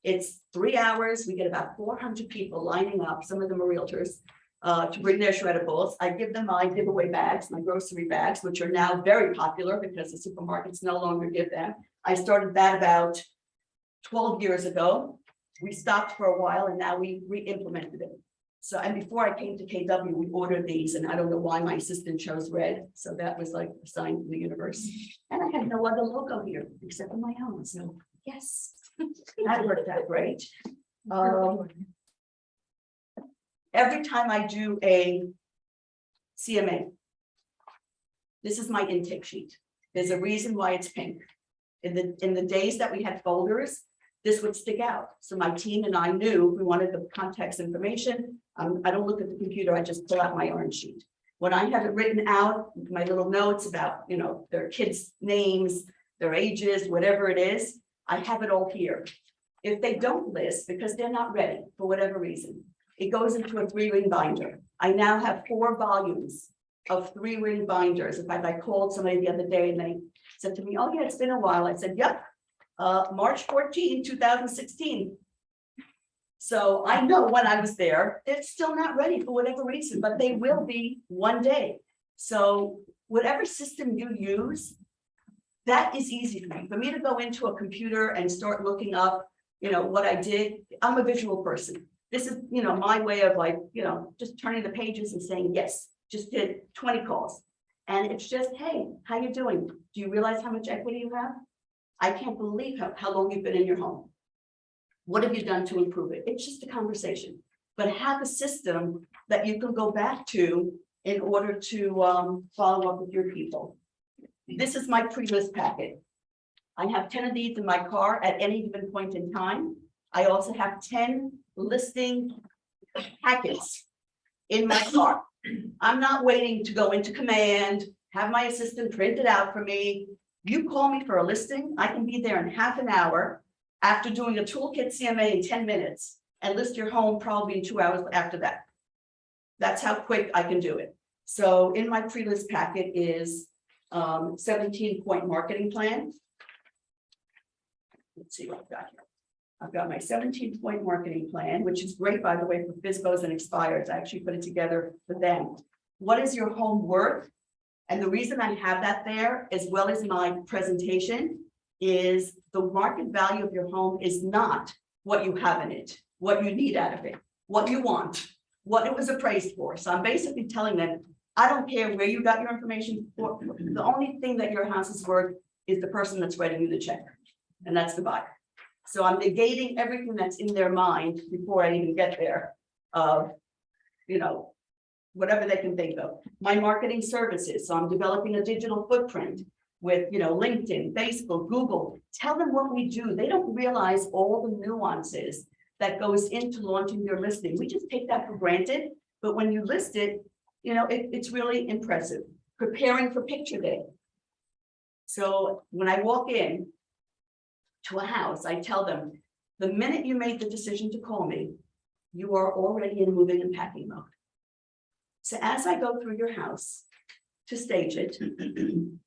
It's 3 hours. We get about 400 people lining up. Some of them are realtors to bring their shreddables. I give them my giveaway bags, my grocery bags, which are now very popular because the supermarkets no longer give them. I started that about 12 years ago. We stopped for a while and now we re-implemented it. So, and before I came to KW, we ordered these and I don't know why my assistant chose red. So that was like a sign from the universe. And I had no other logo here except for my own. So yes, that worked out great. Every time I do a CMA, this is my intake sheet. There's a reason why it's pink. In the days that we had folders, this would stick out. So my team and I knew we wanted the context information. I don't look at the computer, I just pull out my orange sheet. When I have it written out, my little notes about, you know, their kids' names, their ages, whatever it is, I have it all here. If they don't list because they're not ready for whatever reason, it goes into a 3-ring binder. I now have 4 volumes of 3-ring binders. In fact, I called somebody the other day and they said to me, oh yeah, it's been a while. I said, yep, March 14, 2016. So I know when I was there, they're still not ready for whatever reason, but they will be one day. So whatever system you use, that is easy for me. For me to go into a computer and start looking up, you know, what I did, I'm a visual person. This is, you know, my way of like, you know, just turning the pages and saying, yes, just did 20 calls. And it's just, hey, how you doing? Do you realize how much equity you have? I can't believe how long you've been in your home. What have you done to improve it? It's just a conversation, but have a system that you can go back to in order to follow up with your people. This is my pre-list packet. I have 10 of these in my car at any given point in time. I also have 10 listing packets in my car. I'm not waiting to go into command, have my assistant print it out for me. You call me for a listing, I can be there in half an hour after doing a toolkit CMA in 10 minutes and list your home probably in 2 hours after that. That's how quick I can do it. So in my pre-list packet is 17-point marketing plan. Let's see what I've got here. I've got my 17-point marketing plan, which is great, by the way, for FSBOs and expires. I actually put it together for them. What is your home worth? And the reason I have that there, as well as my presentation, is the market value of your home is not what you have in it, what you need out of it, what you want, what it was appraised for. So I'm basically telling them, I don't care where you got your information for. The only thing that your house is worth is the person that's writing you the check. And that's the buyer. So I'm negating everything that's in their mind before I even get there. You know, whatever they can think of. My marketing services, so I'm developing a digital footprint with, you know, LinkedIn, Facebook, Google. Tell them what we do. They don't realize all the nuances that goes into launching their listing. We just take that for granted, but when you list it, you know, it's really impressive. Preparing for picture day. So when I walk in to a house, I tell them, the minute you made the decision to call me, you are already in moving and packing mode. So as I go through your house to stage it,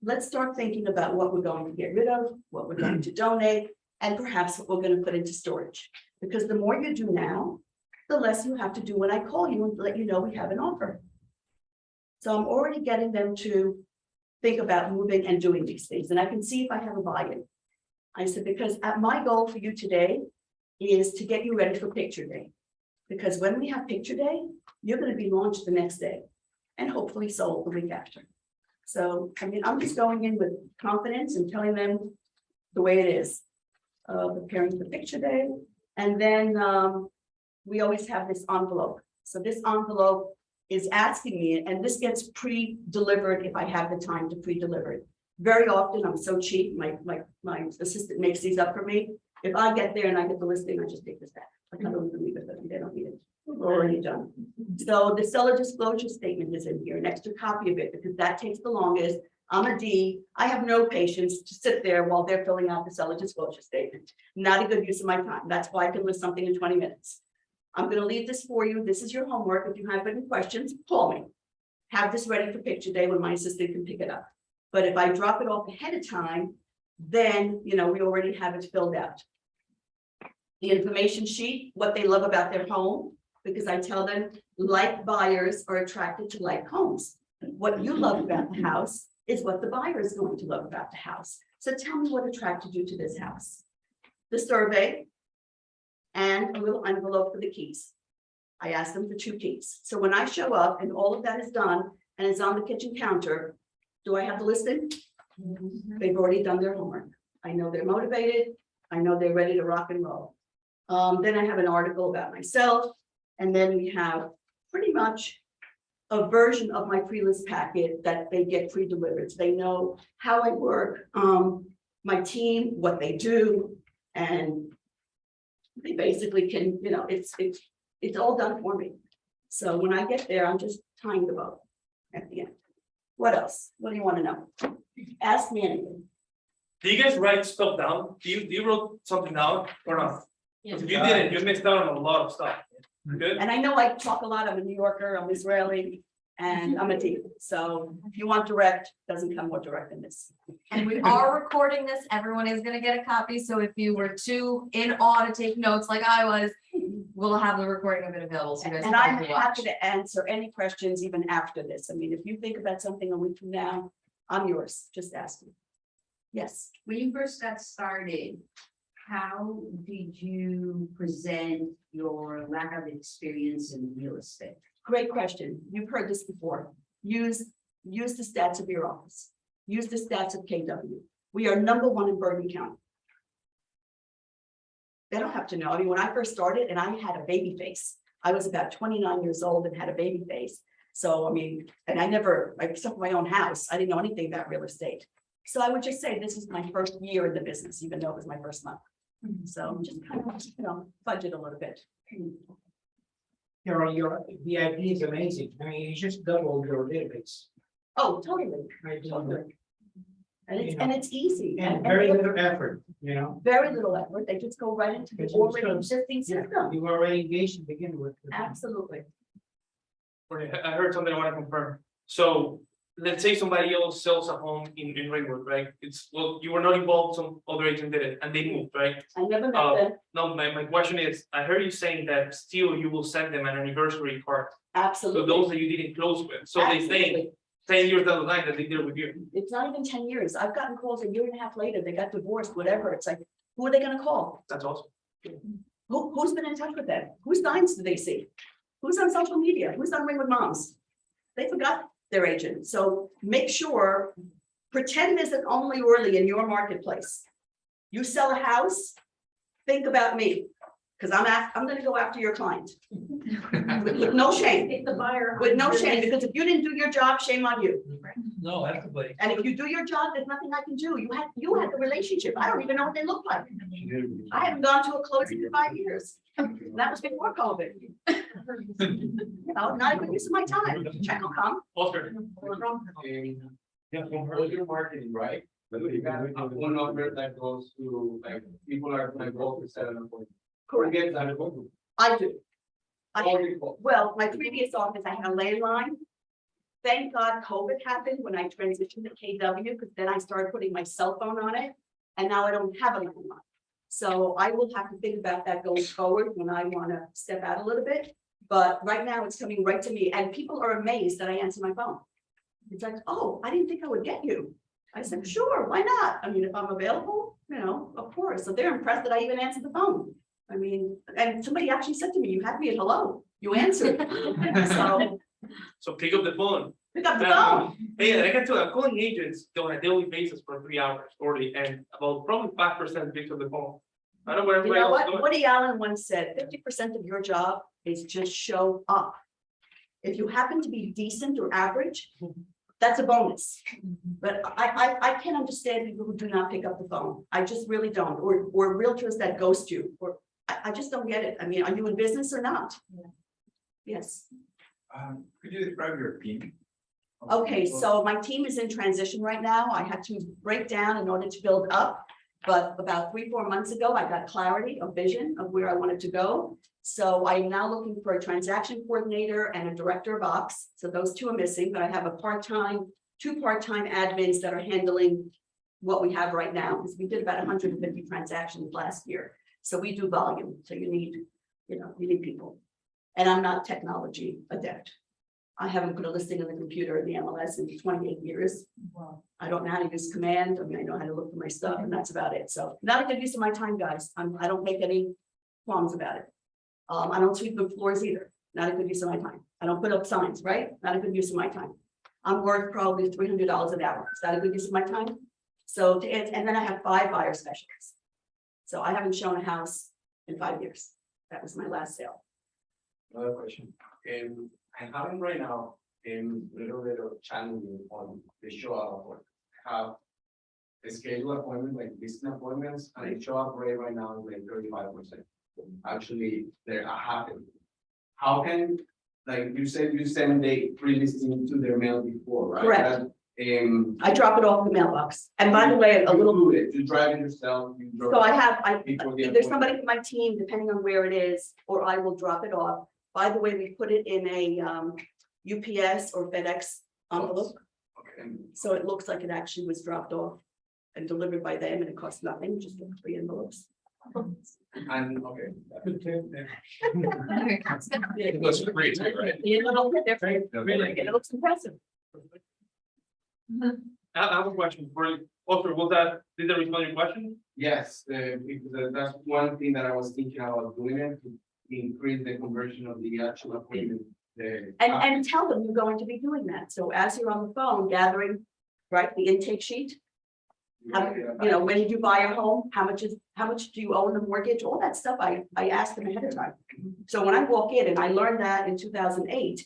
let's start thinking about what we're going to get rid of, what we're going to donate, and perhaps what we're going to put into storage. Because the more you do now, the less you have to do when I call you and let you know we have an offer. So I'm already getting them to think about moving and doing these things. And I can see if I have a buy-in. I said, because my goal for you today is to get you ready for picture day. Because when we have picture day, you're going to be launched the next day and hopefully sold the week after. So, I mean, I'm just going in with confidence and telling them the way it is. Preparing for picture day. And then we always have this envelope. So this envelope is asking me, and this gets pre-delivered if I have the time to pre-deliver it. Very often, I'm so cheap, my assistant makes these up for me. If I get there and I get the listing, I just take this back. Like, I don't even leave it, but they don't need it. We're already done. So the seller disclosure statement is in here, an extra copy of it, because that takes the longest. I'm a D. I have no patience to sit there while they're filling out the seller disclosure statement. Not a good use of my time. That's why I can list something in 20 minutes. I'm going to leave this for you. This is your homework. If you have any questions, call me. Have this ready for picture day when my assistant can pick it up. But if I drop it off ahead of time, then, you know, we already have it filled out. The information sheet, what they love about their home, because I tell them like buyers are attracted to like homes. What you love about the house is what the buyer is going to love about the house. So tell me what attracted you to this house. The survey and a little envelope for the keys. I asked them for 2 keys. So when I show up and all of that is done and it's on the kitchen counter, do I have the listing? They've already done their homework. I know they're motivated. I know they're ready to rock and roll. Then I have an article about myself. And then we have pretty much a version of my pre-list packet that they get pre-delivered. So they know how I work, my team, what they do, and they basically can, you know, it's all done for me. So when I get there, I'm just tying the bow at the end. What else? What do you want to know? Ask me anything. Do you guys write stuff down? Do you wrote something down or not? If you didn't, you missed out on a lot of stuff. Good. And I know I talk a lot. I'm a New Yorker, I'm Israeli, and I'm a D. So if you want direct, doesn't come more direct than this. And we are recording this. Everyone is gonna get a copy. So if you were too in awe to take notes like I was, we'll have the recording of it available. So you guys And can I'm watch. happy to answer any questions even after this. I mean, if you think about something a week from now, I'm yours. Just ask me. Yes. When you first got started, how did you present your lack of experience in real estate? Great question. You've heard this before. Use the stats of your office. Use the stats of KW. We are #1 in Bergen County. They don't have to know. I mean, when I first started and I had a baby face, I was about 29 years old and had a baby face. So, I mean, and except for my own house, I didn't know anything about real estate. So I would just say this is my first year in the business, even though it was my first month. So just kind of, you know, budget a little bit. Carol, the idea is amazing. I mean, you just doubled your database. Oh, totally. Right? Totally. And it's easy. And very little effort, you know? Very little effort. They just go right into the Because you already start- existing Yeah, system. you were already engaged to begin with. Absolutely. I heard something I want to confirm. So let's say somebody else sells a home in Ringwood, right? You were not involved, some other agent did it and they moved, right? I never met them. No, my question is, I heard you saying that still you will send them an anniversary card. So Absolutely. those that you didn't close with, so they think Absolutely. 10 years down the line that they did with you. It's not even 10 years. I've gotten calls a year and a half later. They got divorced, whatever. It's like, who are they gonna call? That's awesome. Who's been in touch with them? Whose signs do they see? Who's on social media? Who's on Ring with Moms? They forgot their agent. So make sure, pretend this is only really in your marketplace. You sell a house, think about me, because I'm gonna go after your client. With no shame, If the buyer. with no shame, because if you didn't do your job, shame on you. No, everybody. And if you do your job, there's nothing I can do. You had the relationship. I don't even know what they look like. I haven't gone to a closing in 5 years. That was before COVID. You know, not a good use of my time. Check will come. Oscar. Your marketing, right? You got a phone number that goes to, like, people are like, go to 7 appointments. Correct. Get that appointment. I do. All the calls. Well, my previous office, I had a landline. Thank God COVID happened when I transitioned to KW, because then I started putting my cell phone on it. And now I don't have a landline. So I will have to think about that going forward when I want to step out a little bit. But right now it's coming right to me, and people are amazed that I answer my phone. It's like, oh, I didn't think I would get you. I said, sure, why not? I mean, if I'm available, you know, of course. So they're impressed that I even answered the phone. I mean, and somebody actually said to me, you had me at hello, you answered. So So pick up the phone. pick up the phone. Hey, I can tell you, I'm calling agents on a daily basis for 3 hours already, and about probably 5% picks up the phone. I don't know where You everybody know else is what? going. Woody Allen once said, 50% of your job is just show up. If you happen to be decent or average, that's a bonus. But I can't understand people who do not pick up the phone. I just really don't. Or realtors that ghost you, or I just don't get it. I mean, are you in business or not? Yes. Could you describe your team? Okay, so my team is in transition right now. I had to break down in order to build up. But about 3-4 months ago, I got clarity of vision of where I wanted to go. So I'm now looking for a transaction coordinator and a director of ops. So those two are missing, but I have two part-time admins that are handling what we have right now, because we did about 150 transactions last year. So we do volume. So you need people. And I'm not technology adept. I haven't put a listing on the computer in the MLS in 28 years. I don't know how to use command. I mean, I know how to look for my stuff, and that's about it. So not a good use of my time, guys. I don't make any qualms about it. I don't sweep the floors either. Not a good use of my time. I don't put up signs, right? Not a good use of my time. I'm worth probably $300 an hour. Is that a good use of my time? So and then I have 5 buyer specialists. So I haven't shown a house in 5 years. That was my last sale. Another question. I'm having right now a little bit of challenging on the show up appointment. I have a scheduled appointment, like listing appointments, and I show up right now is like 35%. Actually, they're happening. How can, like you said, you send the pre-listing to their mail before, right? Correct. That, I drop it off in the mailbox. And by the way, a little. You drive it yourself. So I have, Before the if there's somebody from my team, depending on where it is, or I will drop it off. By the way, we put it in a UPS or FedEx envelope, Okay. so it looks like it actually was dropped off and delivered by them, and it costs nothing, just 3 envelopes. And, okay. It looks great, too, right? It looks different, it looks impressive. I have a question for you. Oscar, did that respond to your question? Yes, because that's one thing that I was thinking about doing it to increase the conversion of the actual appointment. And tell them you're going to be doing that. So as you're on the phone gathering, right, the intake sheet, when you do buy a home, how much do you owe in the mortgage? All that stuff I asked them ahead of time. So when I walk in, and I learned that in 2008,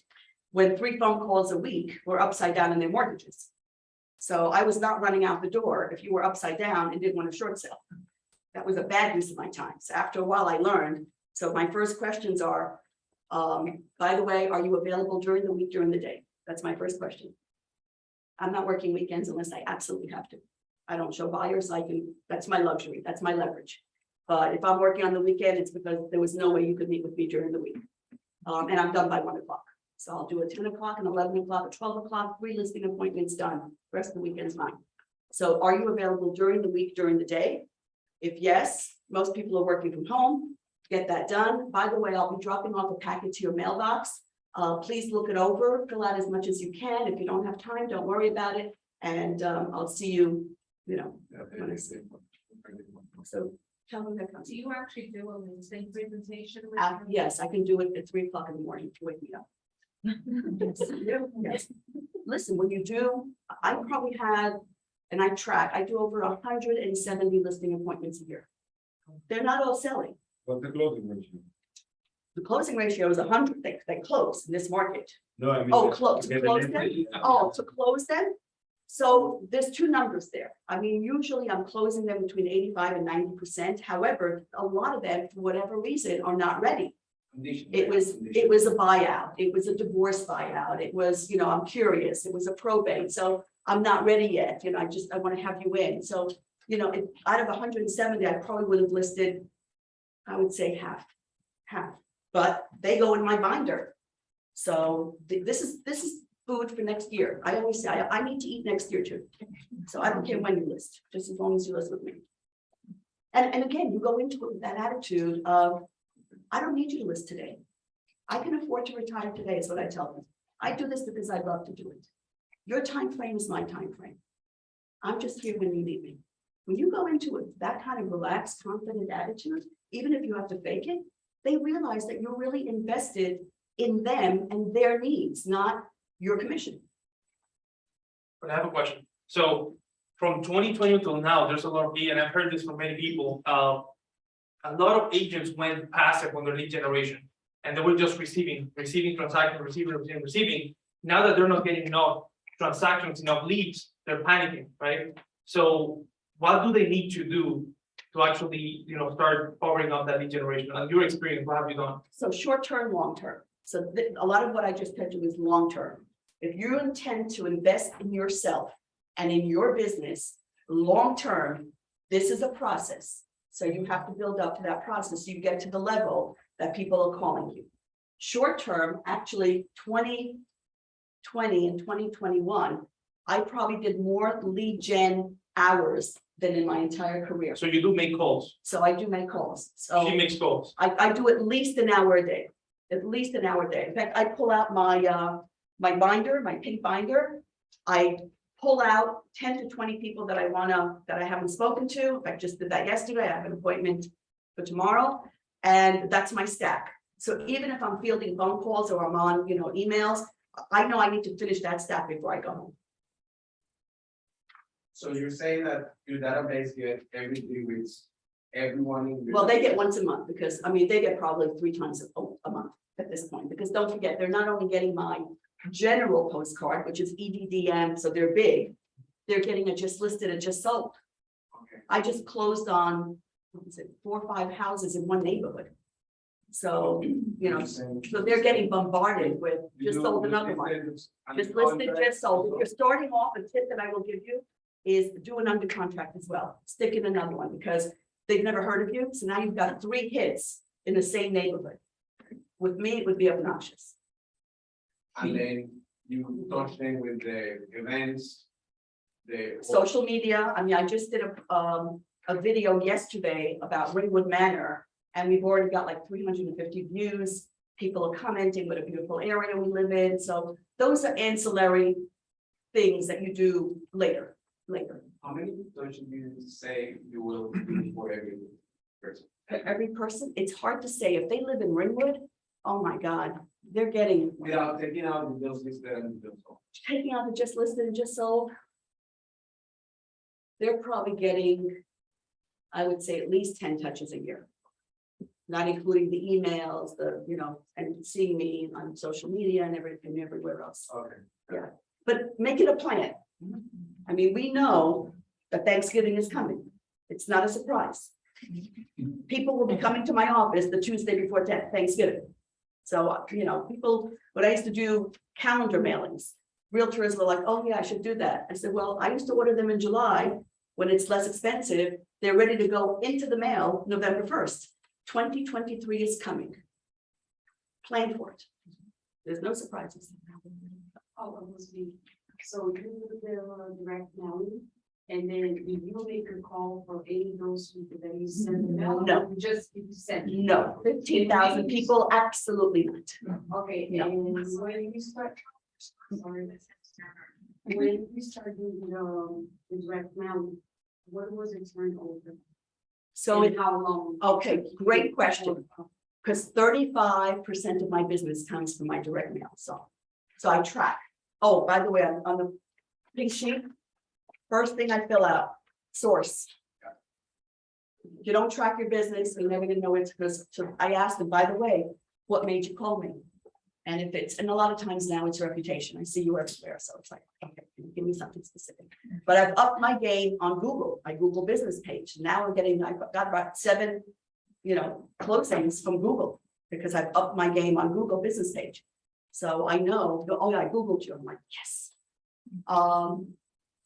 when 3 phone calls a week were upside down in their mortgages. So I was not running out the door if you were upside down and didn't want to short sell. That was a bad use of my time. So after a while I learned. So my first questions are, by the way, are you available during the week, during the day? That's my first question. I'm not working weekends unless I absolutely have to. I don't show buyers. That's my luxury. That's my leverage. But if I'm working on the weekend, it's because there was no way you could meet with me during the week. And I'm done by 1 o'clock. So I'll do a 10 o'clock and 11 o'clock, 12 o'clock, 3 listing appointments done. The rest of the weekend's mine. So are you available during the week, during the day? If yes, most people are working from home. Get that done. By the way, I'll be dropping off a packet to your mailbox Please look it over, fill out as much as you can. If you don't have time, don't worry about it. And I'll see you, when I see. So tell me that comes. Do you actually do a LinkedIn presentation? Yes, I can do it at 3 o'clock in the morning to wake me up. Yes. Listen, when you do, I probably had, and I do over 170 listing appointments a year. They're not all selling. What's the closing ratio? The closing ratio is 100, they close in this market. No, I mean. Oh, close, get to close an them? entry. Oh, to close them? So there's two numbers there. I mean, usually I'm closing them between 85 and 90%. However, a lot of them, for whatever reason, are not ready. It was a buyout, it was a divorce buyout, it was, I'm curious, it was a probate, so I'm not ready yet, I want to have you in, so, out of 170, I probably would have listed, I would say half, but they go in my binder. So this is food for next year. I always say, I need to eat next year too. So I don't care when you list, just as long as you list with me. And again, you go into it with that attitude of, I don't need you to list today. I can afford to retire today, is what I tell them. I do this because I love to do it. Your time frame is my time frame. I'm just here when you need me. When you go into it, that kind of relaxed, confident attitude, even if you have to fake it, they realize that you're really invested in them and their needs, not your commission. But I have a question. So from 2020 till now, there's a lot of, and I've heard this from many people, a lot of agents went passive on their lead generation and they were just receiving transactions, receiving. Now that they're not getting enough transactions, enough leads, they're panicking, right? So what do they need to do to actually, start powering up that lead generation? And your experience, what have you done? So short-term, long-term. So a lot of what I just told you is long-term. If you intend to invest in yourself and in your business, long-term, this is a process. So you have to build up to that process. So you get to the level that people are calling you. Short-term, actually 2020 and 2021, I probably did more lead gen hours than in my entire career. So you do make calls. So I do make calls. So She makes calls. I do at least an hour a day, at least an hour a day. In fact, I pull out my binder, my pink binder. I pull out 10 to 20 people that I haven't spoken to. I just did that yesterday. I have an appointment for tomorrow, and that's my stack. So even if I'm fielding phone calls or I'm on, emails, I know I need to finish that stack before I go home. So you're saying that your database get every 3 weeks, everyone in your. Well, they get once a month because, they get probably 3 times a month at this point, because don't forget, they're not only getting my general postcard, which is EDDM, so they're big, they're getting a just listed and just sold. Okay. I just closed on, 4 or 5 houses in one neighborhood. So, so they're getting bombarded with just sold another one. Just listed, just sold. If you're starting off, a tip that I will give you is do an under contract as well. Stick in another one because they've never heard of you. So now you've got 3 hits in the same neighborhood. With me, it would be obnoxious. And then you touch them with the events, the. Social media, I just did a video yesterday about Ringwood Manor, and we've already got like 350 views. People are commenting what a beautiful area we live in. So those are ancillary things that you do later. How many touches do you say you will do for every person? Every person, it's hard to say. If they live in Ringwood, oh my God, they're getting, Without taking out the bills listed and the bills sold. taking out the just listed and just sold. They're probably getting, I would say, at least 10 touches a year. Not including the emails, and seeing me on social media and everything, everywhere else. Okay. Yeah, but make it a plan. We know that Thanksgiving is coming. It's not a surprise. People will be coming to my office the Tuesday before Thanksgiving. So, people, when I used to do calendar mailings, realtors were like, oh yeah, I should do that. I said, well, I used to order them in July when it's less expensive. They're ready to go into the mail November 1st. 2023 is coming. Plan for it. There's no surprises. Oh, it must be. So you do the direct mailing, And then did you make a call for any of those people that you sent them out? No. You just, you sent. No, 15,000 people, absolutely not. Okay, No. and when you start, sorry. When you started doing the direct mail, what was it turned over? So And it, how long? okay, great question. Because 35% of my business comes from my direct mail, so I track. Oh, by the way, on the pink sheet, first thing I fill out, source. If you don't track your business, you're never gonna know it's because, so I asked them, by the way, what made you call me? And if it's, and a lot of times now it's reputation, I see you everywhere, so it's like, okay, give me something specific. But I've upped my game on Google, my Google business page, now I've got about 7, closings from Google, because I've upped my game on Google business page. So I know, oh yeah, I Googled you, I'm like, yes.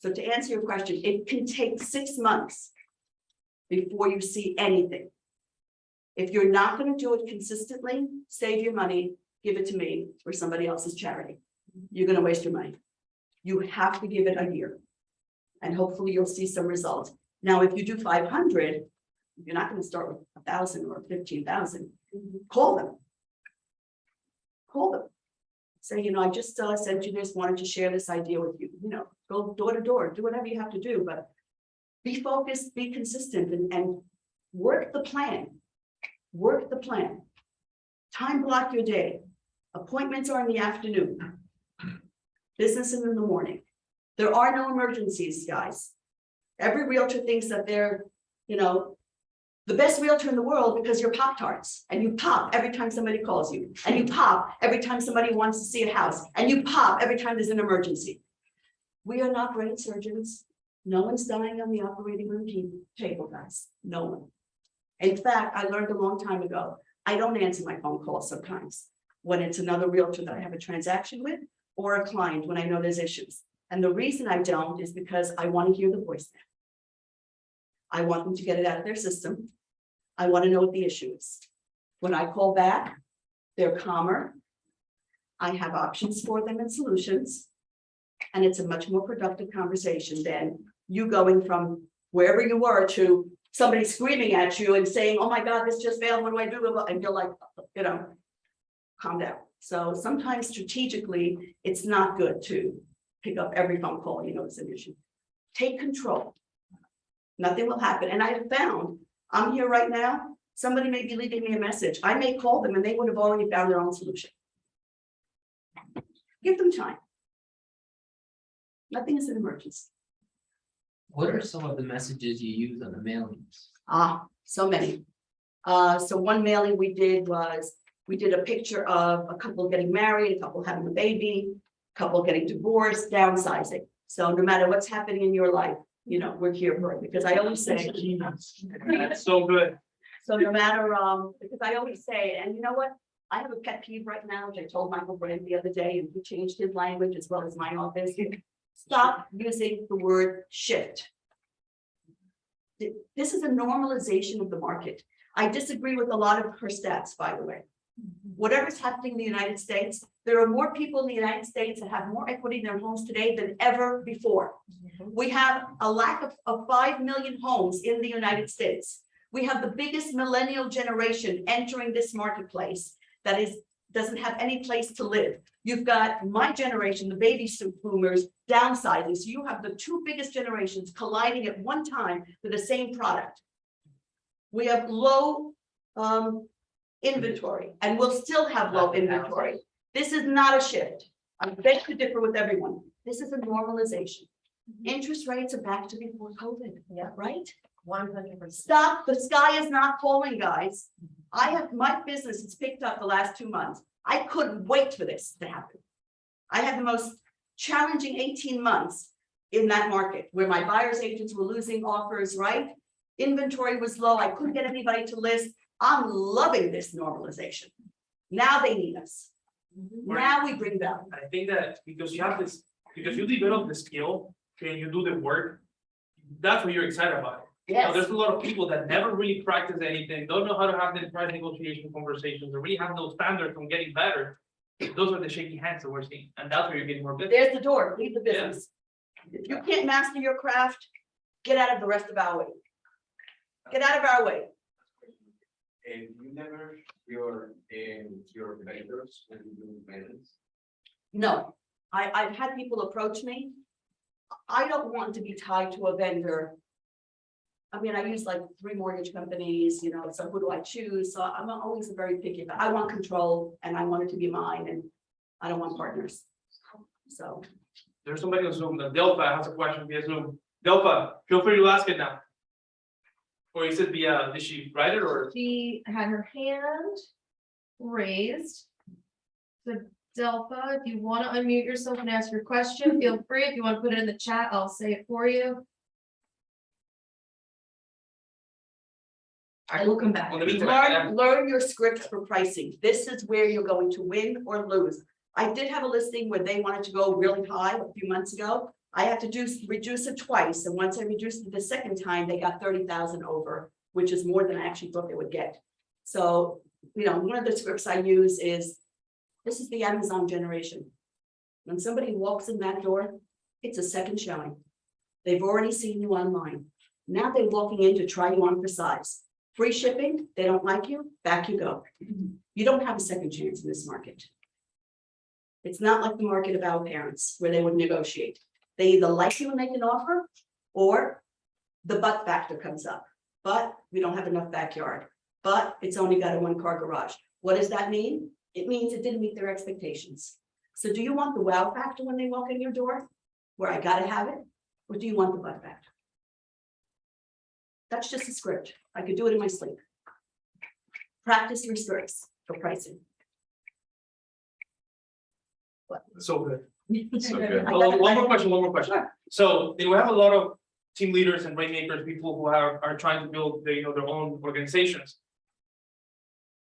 So to answer your question, it can take 6 months before you see anything. If you're not gonna do it consistently, save your money, give it to me or somebody else's charity. You're gonna waste your money. You have to give it a year. And hopefully you'll see some results. Now, if you do 500, you're not gonna start with 1,000 or 15,000. Call them. Call them. Say, I just sent you this, wanted to share this idea with you, go door to door, do whatever you have to do, but be focused, be consistent and work the plan. Work the plan. Time block your day. Appointments are in the afternoon. Business is in the morning. There are no emergencies, guys. Every realtor thinks that they're, the best realtor in the world because you're Pop-Tarts and you pop every time somebody calls you and you pop every time somebody wants to see a house and you pop every time there's an emergency. We are not brain surgeons. No one's dying on the operating room table, guys. No one. In fact, I learned a long time ago, I don't answer my phone calls sometimes when it's another realtor that I have a transaction with or a client when I know there's issues. And the reason I don't is because I want to hear the voice. I want them to get it out of their system. I want to know what the issue is. When I call back, they're calmer. I have options for them and solutions. And it's a much more productive conversation than you going from wherever you were to somebody screaming at you and saying, oh my God, this just failed, what do I do? And you're like, calm down. So sometimes strategically, it's not good to pick up every phone call, it's an issue. Take control. Nothing will happen. And I have found, I'm here right now, somebody may be leaving me a message. I may call them and they would have already found their own solution. Give them time. Nothing is an emergency. What are some of the messages you use on the mailings? So many. So one mailing we did was, we did a picture of a couple getting married, a couple having a baby, a couple getting divorced, downsizing. So no matter what's happening in your life, we're here for it, because I always say. That's so good. So no matter, because I always say, and you know what? I have a pet peeve right now, which I told Michael Brand the other day, and he changed his language as well as my office. Stop using the word shift. This is a normalization of the market. I disagree with a lot of her stats, by the way. Whatever's happening in the United States, there are more people in the United States that have more equity in their homes today than ever before. We have a lack of 5 million homes in the United States. We have the biggest millennial generation entering this marketplace that doesn't have any place to live. You've got my generation, the baby boomers, downsizing. So you have the 2 biggest generations colliding at one time for the same product. We have low inventory, and we'll still have low inventory. This is not a shift. I beg to differ with everyone. This is a normalization. Interest rates are back to before COVID. Yeah, right? 100%. Stop. The sky is not falling, guys. My business has picked up the last 2 months. I couldn't wait for this to happen. I had the most challenging 18 months in that market where my buyer's agents were losing offers, right? Inventory was low. I couldn't get anybody to list. I'm loving this normalization. Now they need us. Now we bring value. I think that because you develop the skill and you do the work, that's what you're excited about. Yes. There's a lot of people that never really practice anything, don't know how to have the price negotiation conversations, or really have no standards on getting better. Those are the shaky hands that we're seeing, and that's where you're getting more business. There's the door. Leave the business. If you can't master your craft, Get out of the rest of our way. Get out of our way. And you never, your vendors when you do maintenance? No, I've had people approach me. I don't want to be tied to a vendor. I mean, I use like 3 mortgage companies, you know, so who do I choose? So I'm always very picky, but I want control and I want it to be mine and I don't want partners. So, There's somebody on Zoom, Delpha has a question via Zoom. Delpha, feel free to ask it now. Or is it via, did she write it or? She had her hand raised. So Delpha, if you want to unmute yourself and ask your question, feel free. If you want to put it in the chat, I'll say it for you. I will come back. On the meantime, learn your scripts for pricing. This is where you're going to win or lose. I did have a listing where they wanted to go really high a few months ago. I had to reduce it twice, and once I reduced it the second time, they got 30,000 over, which is more than I actually thought they would get. So, you know, one of the scripts I use is, this is the Amazon generation. When somebody walks in that door, it's a second showing. They've already seen you online. Now they're walking in to try you on for size. Free shipping, they don't like you, back you go. You don't have a second chance in this market. It's not like the market of our parents where they would negotiate. They either like you and make an offer, or the but factor comes up. But we don't have enough backyard, but it's only got a 1-car garage. What does that mean? It means it didn't meet their expectations. So do you want the wow factor when they walk in your door, where I gotta have it? Or do you want the but factor? That's just a script. I could do it in my sleep. Practice your scripts for pricing. So good. So good. One more question. So we have a lot of team leaders and rainmakers, people who are trying to build their own organizations.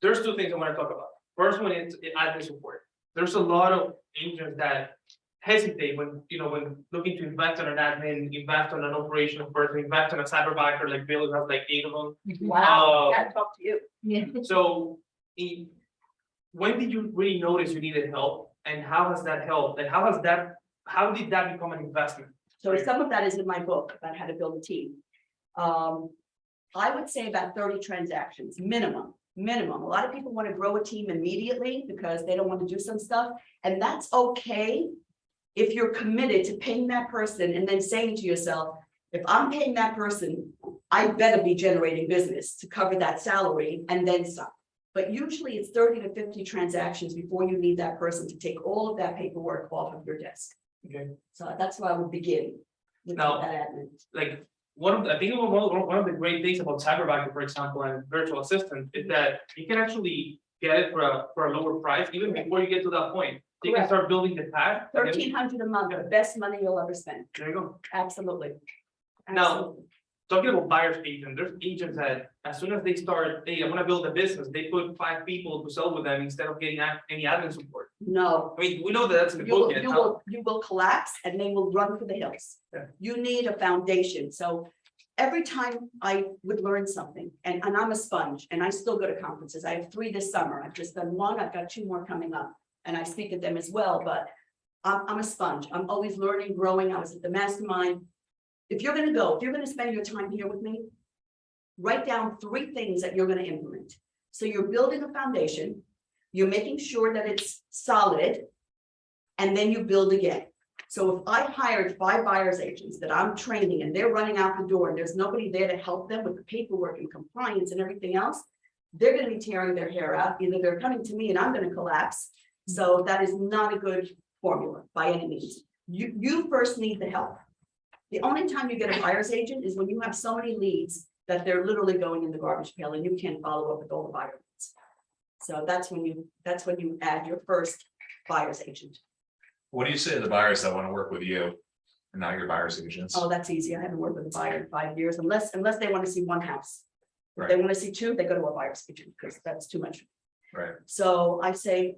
There's 2 things I want to talk about. First one is admin support. There's a lot of agents that hesitate when looking to invest on an admin, invest on an operational person, invest on a cyberbacker like Bill, who has like 8 of them. Wow, gotta talk to you. Yeah. So when did you really notice you needed help, and how has that helped? And how did that become an investment? So some of that is in my book about how to build a team. I would say about 30 transactions, minimum. A lot of people want to grow a team immediately because they don't want to do some stuff. And that's okay if you're committed to paying that person and then saying to yourself, if I'm paying that person, I better be generating business to cover that salary and then some. But usually it's 30 to 50 transactions before you need that person to take all of that paperwork off of your desk. Okay. So that's where I would begin with Now, that admin. Like I think one of the great things about cyberbacker, for example, and virtual assistant is that you can actually get it for a lower price even before you get to that point. You can start building the path. $1,300 a month, the best money you'll ever spend. There you go. Absolutely. Now, Absolutely. talking about buyer's agent, there's agents that as soon as they start, hey, I want to build a business, they put 5 people to sell with them instead of getting any admin support. No, I mean, we know that that's in the you will, book. yet. you will collapse and they will run for the hills. Yeah. You need a foundation. So every time I would learn something, and I'm a sponge and I still go to conferences. I have 3 this summer. I've just done 1. I've got 2 more coming up and I speak at them as well, but I'm a sponge. I'm always learning, growing. I was at the mastermind. If you're going to spend your time here with me, write down 3 things that you're going to implement. So you're building a foundation, you're making sure that it's solid, and then you build again. So if I hired 5 buyer's agents that I'm training and they're running out the door and there's nobody there to help them with the paperwork and compliance and everything else, they're going to be tearing their hair out. Either they're coming to me and I'm going to collapse. So that is not a good formula by any means. You first need the help. The only time you get a buyer's agent is when you have so many leads that they're literally going in the garbage pail and you can't follow up with all the buyer leads. So that's when you add your first buyer's agent. What do you say to the buyers that want to work with you and not your buyer's agents? Oh, that's easy. I haven't worked with a buyer in 5 years unless they want to see 1 house. If Right. they want to see 2, they go to a buyer's agent because that's too much. Right. So I say,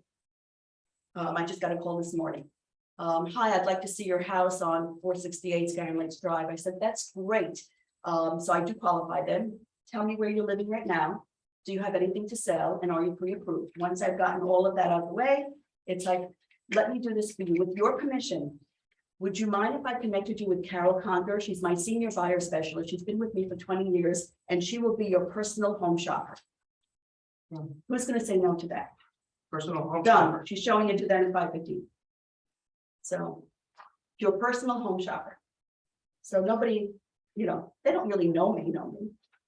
I just got a call this morning. Hi, I'd like to see your house on 468 Skyline Lakes Drive. I said, that's great. So I do qualify them. Tell me where you're living right now. Do you have anything to sell? And are you pre-approved? Once I've gotten all of that out of the way, it's like, let me do this for you with your permission. Would you mind if I connected you with Carol Conker? She's my senior buyer specialist. She's been with me for 20 years and she will be your personal home shopper. Who's gonna say no to that? Personal home. Done. She's showing it to them in 5:15. So, your personal home shopper. So nobody, you know, they don't really know me.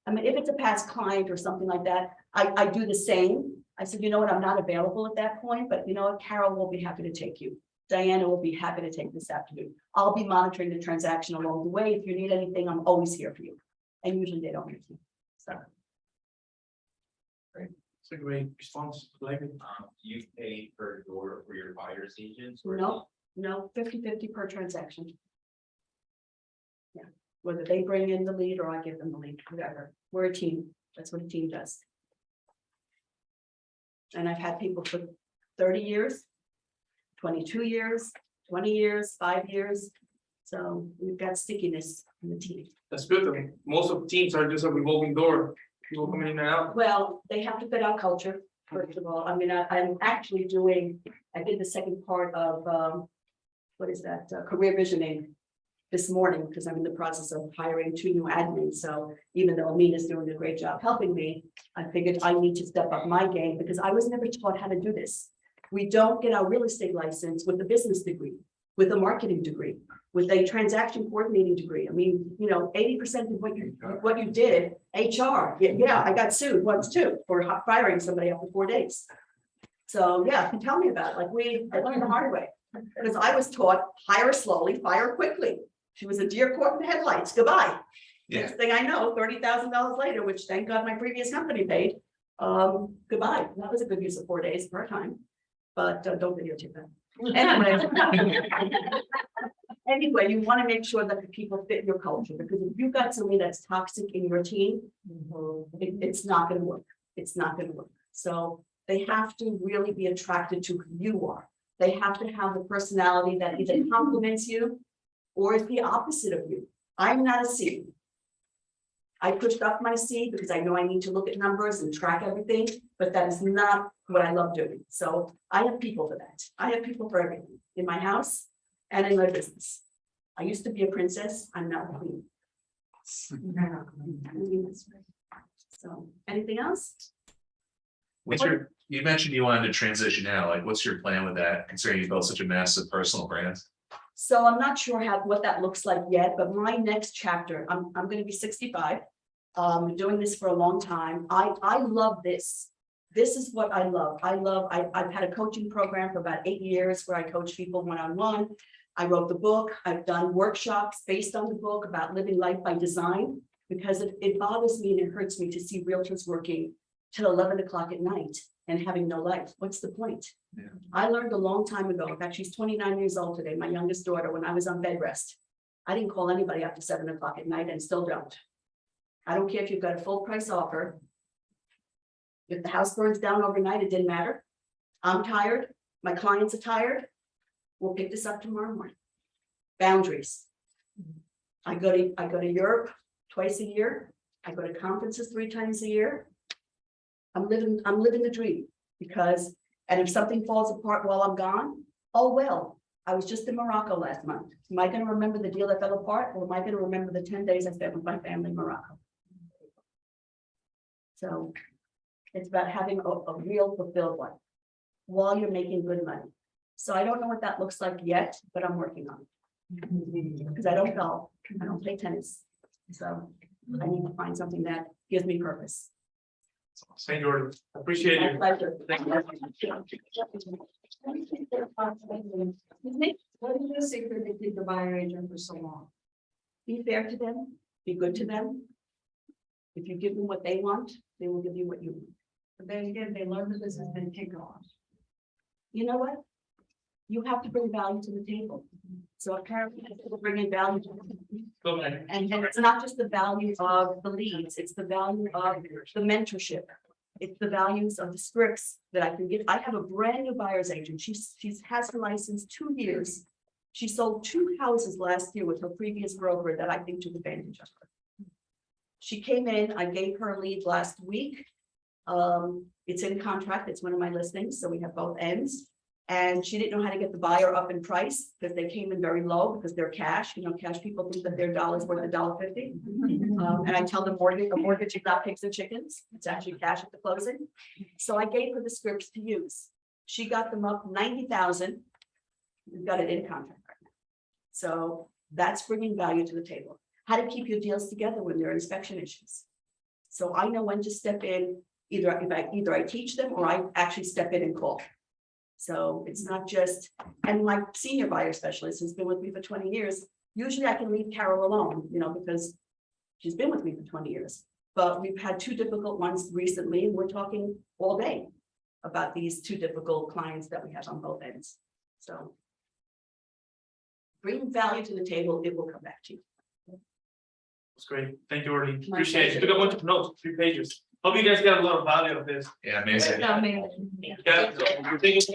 I mean, if it's a past client or something like that, I do the same. I said, you know what, I'm not available at that point, but you know what, Carol will be happy to take you. Diana will be happy to take this afternoon. I'll be monitoring the transaction along the way. If you need anything, I'm always here for you. And usually they don't need me. So. It's a great response, like it. You pay per door for your buyer's agents? No, 50-50 per transaction. Yeah, whether they bring in the lead or I give them the lead, whatever. We're a team. That's what a team does. And I've had people for 30 years, 22 years, 20 years, 5 years. So we've got stickiness in the team. That's good though. Most of teams are just a revolving door. People coming in and out. Well, they have to fit our culture, first of all. I mean, I'm actually I did the second part of, what is that, career visioning this morning, because I'm in the process of hiring 2 new admins. So even though Amina's doing a great job helping me, I figured I need to step up my game because I was never taught how to do this. We don't get our real estate license with a business degree, with a marketing degree, with a transaction coordinating degree. I mean, you know, 80% of what you did, HR, yeah, I got sued once too for firing somebody after 4 days. So yeah, tell me about it. I learned the hard way because I was taught hire slowly, fire quickly. She was a deer caught in the headlights. Goodbye. Next thing I know, $30,000 later, which thank God my previous company paid. Goodbye. That was a good use of 4 days per time, but don't videotape that. Anyway, you want to make sure that the people fit your culture because if you've got somebody that's toxic in your team, it's not going to work. It's not going to work. So they have to really be attracted to who you are. They have to have the personality that either compliments you or is the opposite of you. I'm not a C. I pushed up my C because I know I need to look at numbers and track everything, but that is not what I love doing. So I have people for that. I have people for everything in my house and in my business. I used to be a princess. I'm now a queen. So anything else? You mentioned you wanted to transition out, like what's your plan with that, considering you built such a massive personal brand? So I'm not sure what that looks like yet, but my next chapter, I'm gonna be 65. Doing this for a long time. I love this. This is what I love. I've had a coaching program for about 8 years where I coach people one-on-one. I wrote the book. I've done workshops based on the book about living life by design because it bothers me and it hurts me to see realtors working till 11 o'clock at night and having no life. What's the point? Yeah. I learned a long time ago. In fact, she's 29 years old today, my youngest daughter, when I was on bed rest. I didn't call anybody after 7 o'clock at night and still don't. I don't care if you've got a full price offer. If the house burns down overnight, it didn't matter. I'm tired. My clients are tired. We'll pick this up tomorrow morning. Boundaries. I go to Europe twice a year. I go to conferences 3 times a year. I'm living the dream because, and if something falls apart while I'm gone, oh well, I was just in Morocco last month. Am I going to remember the deal that fell apart or am I going to remember the 10 days I spent with my family in Morocco? So it's about having a real fulfilled life while you're making good money. So I don't know what that looks like yet, but I'm working on it. Because I don't golf, I don't play tennis. So I need to find something that gives me purpose. Thank you, Jordan. Appreciate My you. pleasure. Thank you. What is the secret to keep the buyer agent for so long? Be fair to them, be good to them. If you give them what they want, they will give you what you want. But then again, they learn the business and take off. You know what? You have to bring value to the table. So apparently people bringing value to the table. Go ahead. And it's not just the value of the leads, it's the value of the mentorship. It's the values of the scripts that I can give. I have a brand new buyer's agent. She has her license 2 years. She sold 2 houses last year with her previous broker that I think took advantage of her. She came in, I gave her a lead last week. It's in contract, it's one of my listings, so we have both ends. And she didn't know how to get the buyer up in price because they came in very low because they're cash, cash people think that their dollar's worth $1.50. And I tell them a mortgage is not pigs and chickens. It's actually cash at the closing. So I gave her the scripts to use. She got them up 90,000. We've got it in contract right now. So that's bringing value to the table. How to keep your deals together when there are inspection issues. So I know when to step in, either I teach them or I actually step in and call. So it's not just, and my senior buyer specialist who's been with me for 20 years, usually I can leave Carol alone, because she's been with me for 20 years. But we've had 2 difficult ones recently, and we're talking all day about these 2 difficult clients that we have on both ends. So bring value to the table, it will come back to you. That's great. Thank you, Orly. My Appreciate it. pleasure. Took a bunch of notes, 3 pages. Hope you guys got a lot of value out of this. Yeah, amazing. Yeah, so you think it's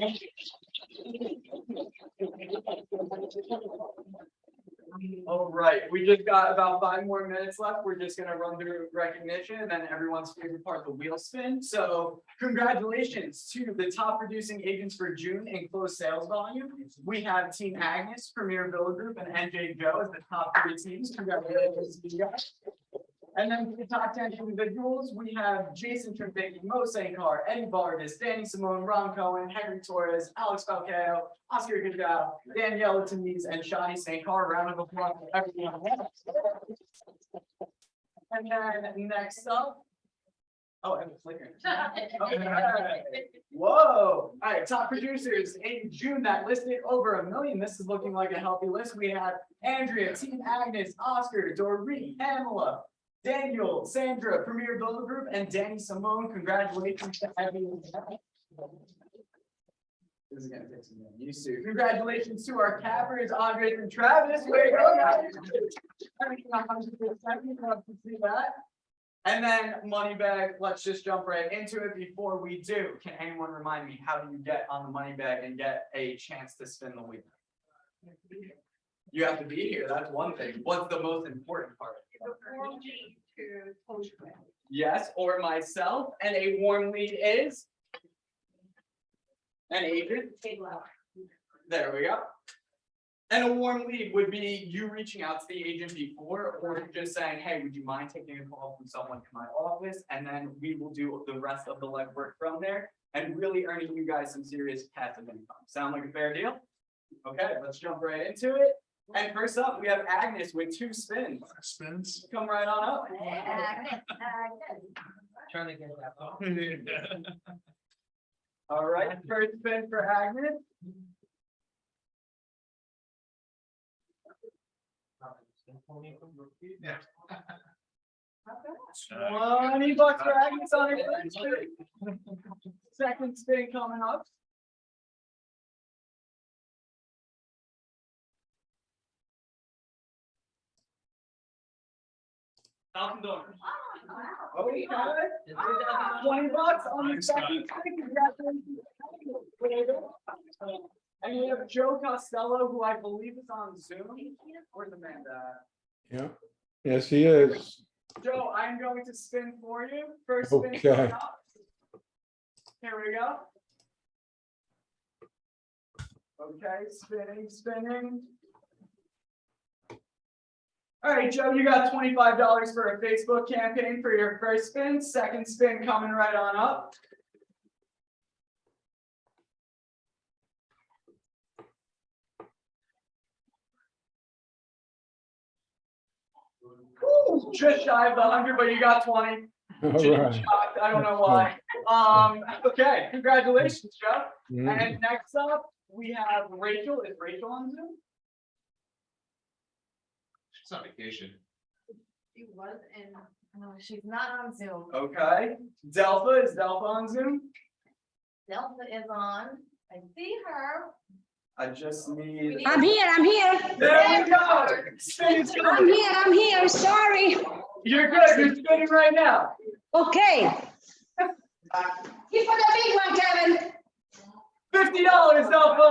All right, we just got about 5 more minutes left. We're just gonna run through recognition and then everyone's favorite part, the wheel spin. So congratulations to the top producing agents for June in closed sales volume. We have Team Agnes, Premier Villa Group, and NJ Joe as the top 3 teams. Congratulations to you guys. And then for the top 10 individuals, we have Jason Trevicki, Mo Sankar, Eddie Vargas, Danny Simone, Ron Cohen, Henry Torres, Alex Falcao, Oscar Gajal, Daniela Tamiz, and Shani Sankar. Round of applause for everyone. And then next up. Oh, and the flicker. Okay. Whoa. All right, top producers in June that listed over 1 million. This is looking like a healthy list. We have Andrea, Team Agnes, Oscar, Dorit, Pamela, Daniel, Sandra, Premier Villa Group, and Danny Simone. Congratulations to everyone. This is gonna take some getting used to. Congratulations to our cappers, Andres and Travis. Way to go, guys. Love to see that. And then money bag, let's just jump right into it. Before we do, can anyone remind me, how do you get on the money bag and get a chance to spin the wheel? You have to be here, that's one thing. What's the most important part? Yes, or myself, and a warm lead is? An agent? There we go. And a warm lead would be you reaching out to the agent before, or just saying, hey, would you mind taking a call from someone in my office? And then we will do the rest of the legwork from there and really earning you guys some serious passive income. Sound like a fair deal? Okay, let's jump right into it. And first up, we have Agnes with 2 spins. Spins. Come right on up. Trying to get that. All right, first spin for Agnes. Yeah. $20 for Agnes on her first spin. Second spin coming up. $1,000. Okay. $20 on the Nice, second spin. Congratulations. And we have Joe Costello, who I believe is on Zoom. Where's Amanda? Yeah, yes, he is. Joe, I'm going to spin for you. First spin. Okay. coming up. Here we go. Okay, spinning. All right, Joe, you got $25 for a Facebook campaign for your first spin. Second spin coming right on up. Ooh, just shy of the 100, but you got 20. All Just right. shocked, I don't know why. Okay, congratulations, Joe. Mm. And next up, we have Rachel. Is Rachel on Zoom? It's on vacation. She was in, no, she's not on Zoom. Okay. Delpha, is Delpha on Zoom? Delta is on. I see her. I just need. I'm here. There we go. Spinning. I'm here, sorry. You're good. You're spinning right now. Okay. Keep for the big one, Kevin. $50, Delpha.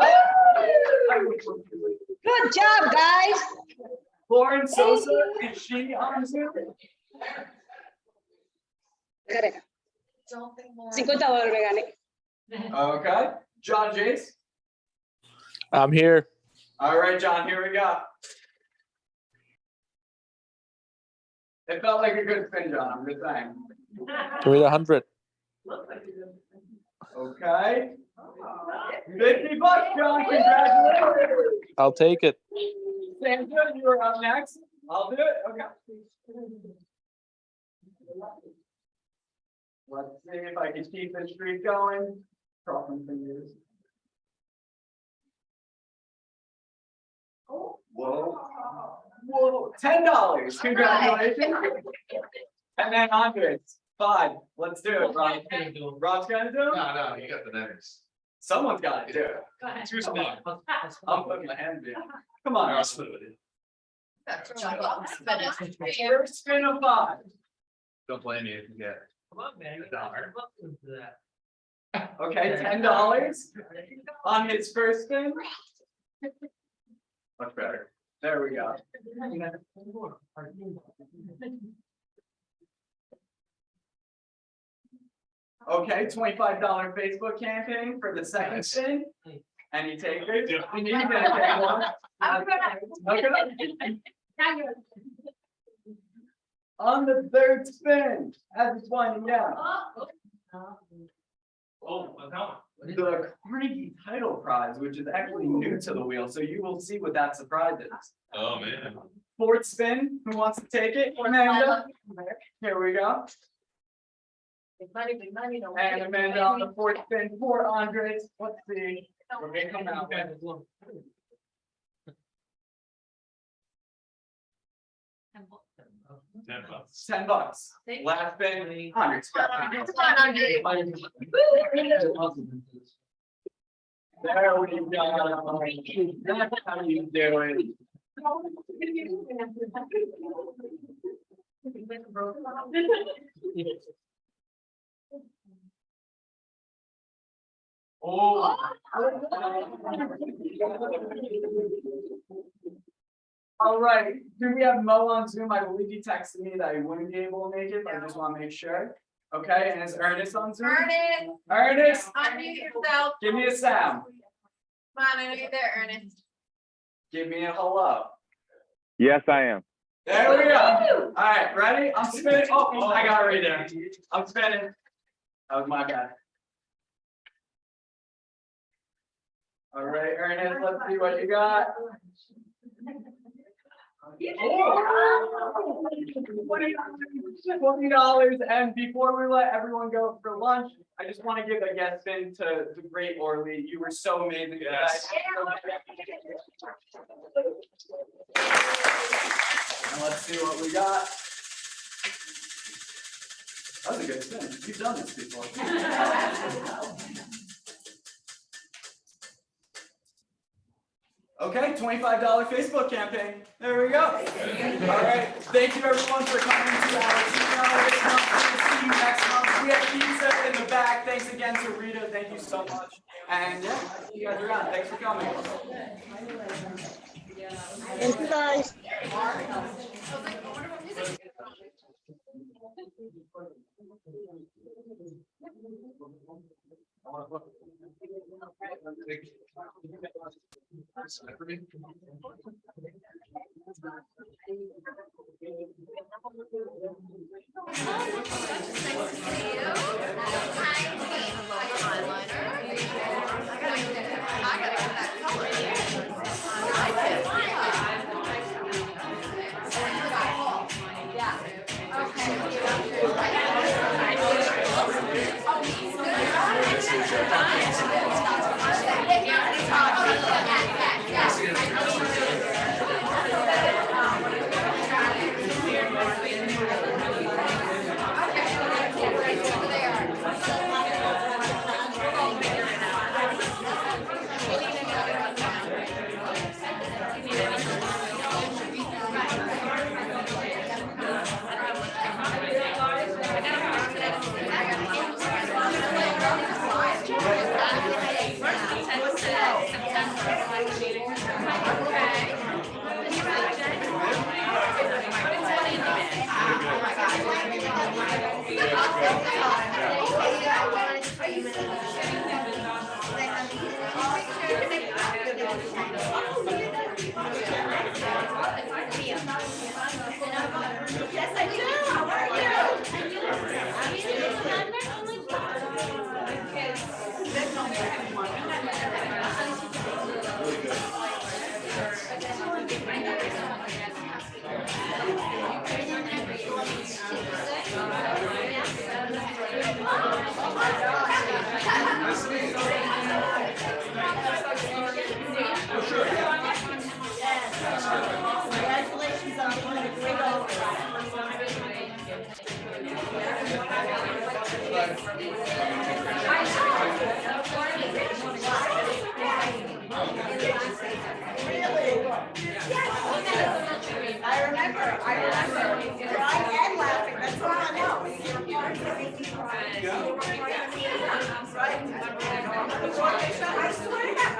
Good job, guys. Lauren Sosa, is she on Zoom? Correct. Don't think more. $50 me gané. Okay. John Jace. I'm here. All right, John, here we go. It felt like a good spin, John, I'm just saying. Give me the 100. Okay. $50, John, congratulations. I'll take it. Sandra, you are up next. I'll do it, okay. Let's see if I can keep this streak going. Crossing fingers. Whoa. Whoa, $10, congratulations. And then hundreds, 5, let's do it, Rob. Rob's gonna do it? No, you got the next. Someone's gotta do it. Two spin. I'm putting my hand in. Come on. I'll split with you. First spin of 5. Don't blame me if you get. Come on, man. Okay, $10 on his first spin. Much better. There we go. Okay, $25 Facebook campaign for the second spin. And you take it. And you're gonna take one. Okay. On the third spin, as it's winding down, Oh, what's that? the Carnegie Title Prize, which is actually new to the wheel, so you will see what that surprise is. Oh, man. Fourth spin, who wants to take it? Amanda. Here we go. Big money, don't. And Amanda on the fourth spin for Andres. Let's see. We're gonna come out with. $10. Last spin, 100. There we go. That's how you do it. Oh. All right, do we have Mo on Zoom? I believe he texted me that he wouldn't be able to make it, but I just want to make sure. Okay, and is Ernest on Zoom? Ernest, Unmute yourself. give me a sound. Come on, I know you're there, Ernest. Give me a hello. Yes, I am. There we go. All right, ready? I'm spinning. Oh, I got it right there. I'm spinning. That was my bad. All right, Ernest, let's see what you got. $20. And before we let everyone go for lunch, I just want to give a guest spin to the great Orly. You were so amazing. Yes. And let's see what we got. That was a good spin. You've done this before. Okay, $25 Facebook campaign. There we go. All right, thank you everyone for coming to our this month. We'll see you next month. We have pizza in the back. Thanks again to Rita. Thank you so much. And yeah, see you guys around. Thanks for coming. Thank you, guys. Okay. Yes, I do. How Congratulations on being a great I remember, crying and laughing, that's all I know. I swear to God.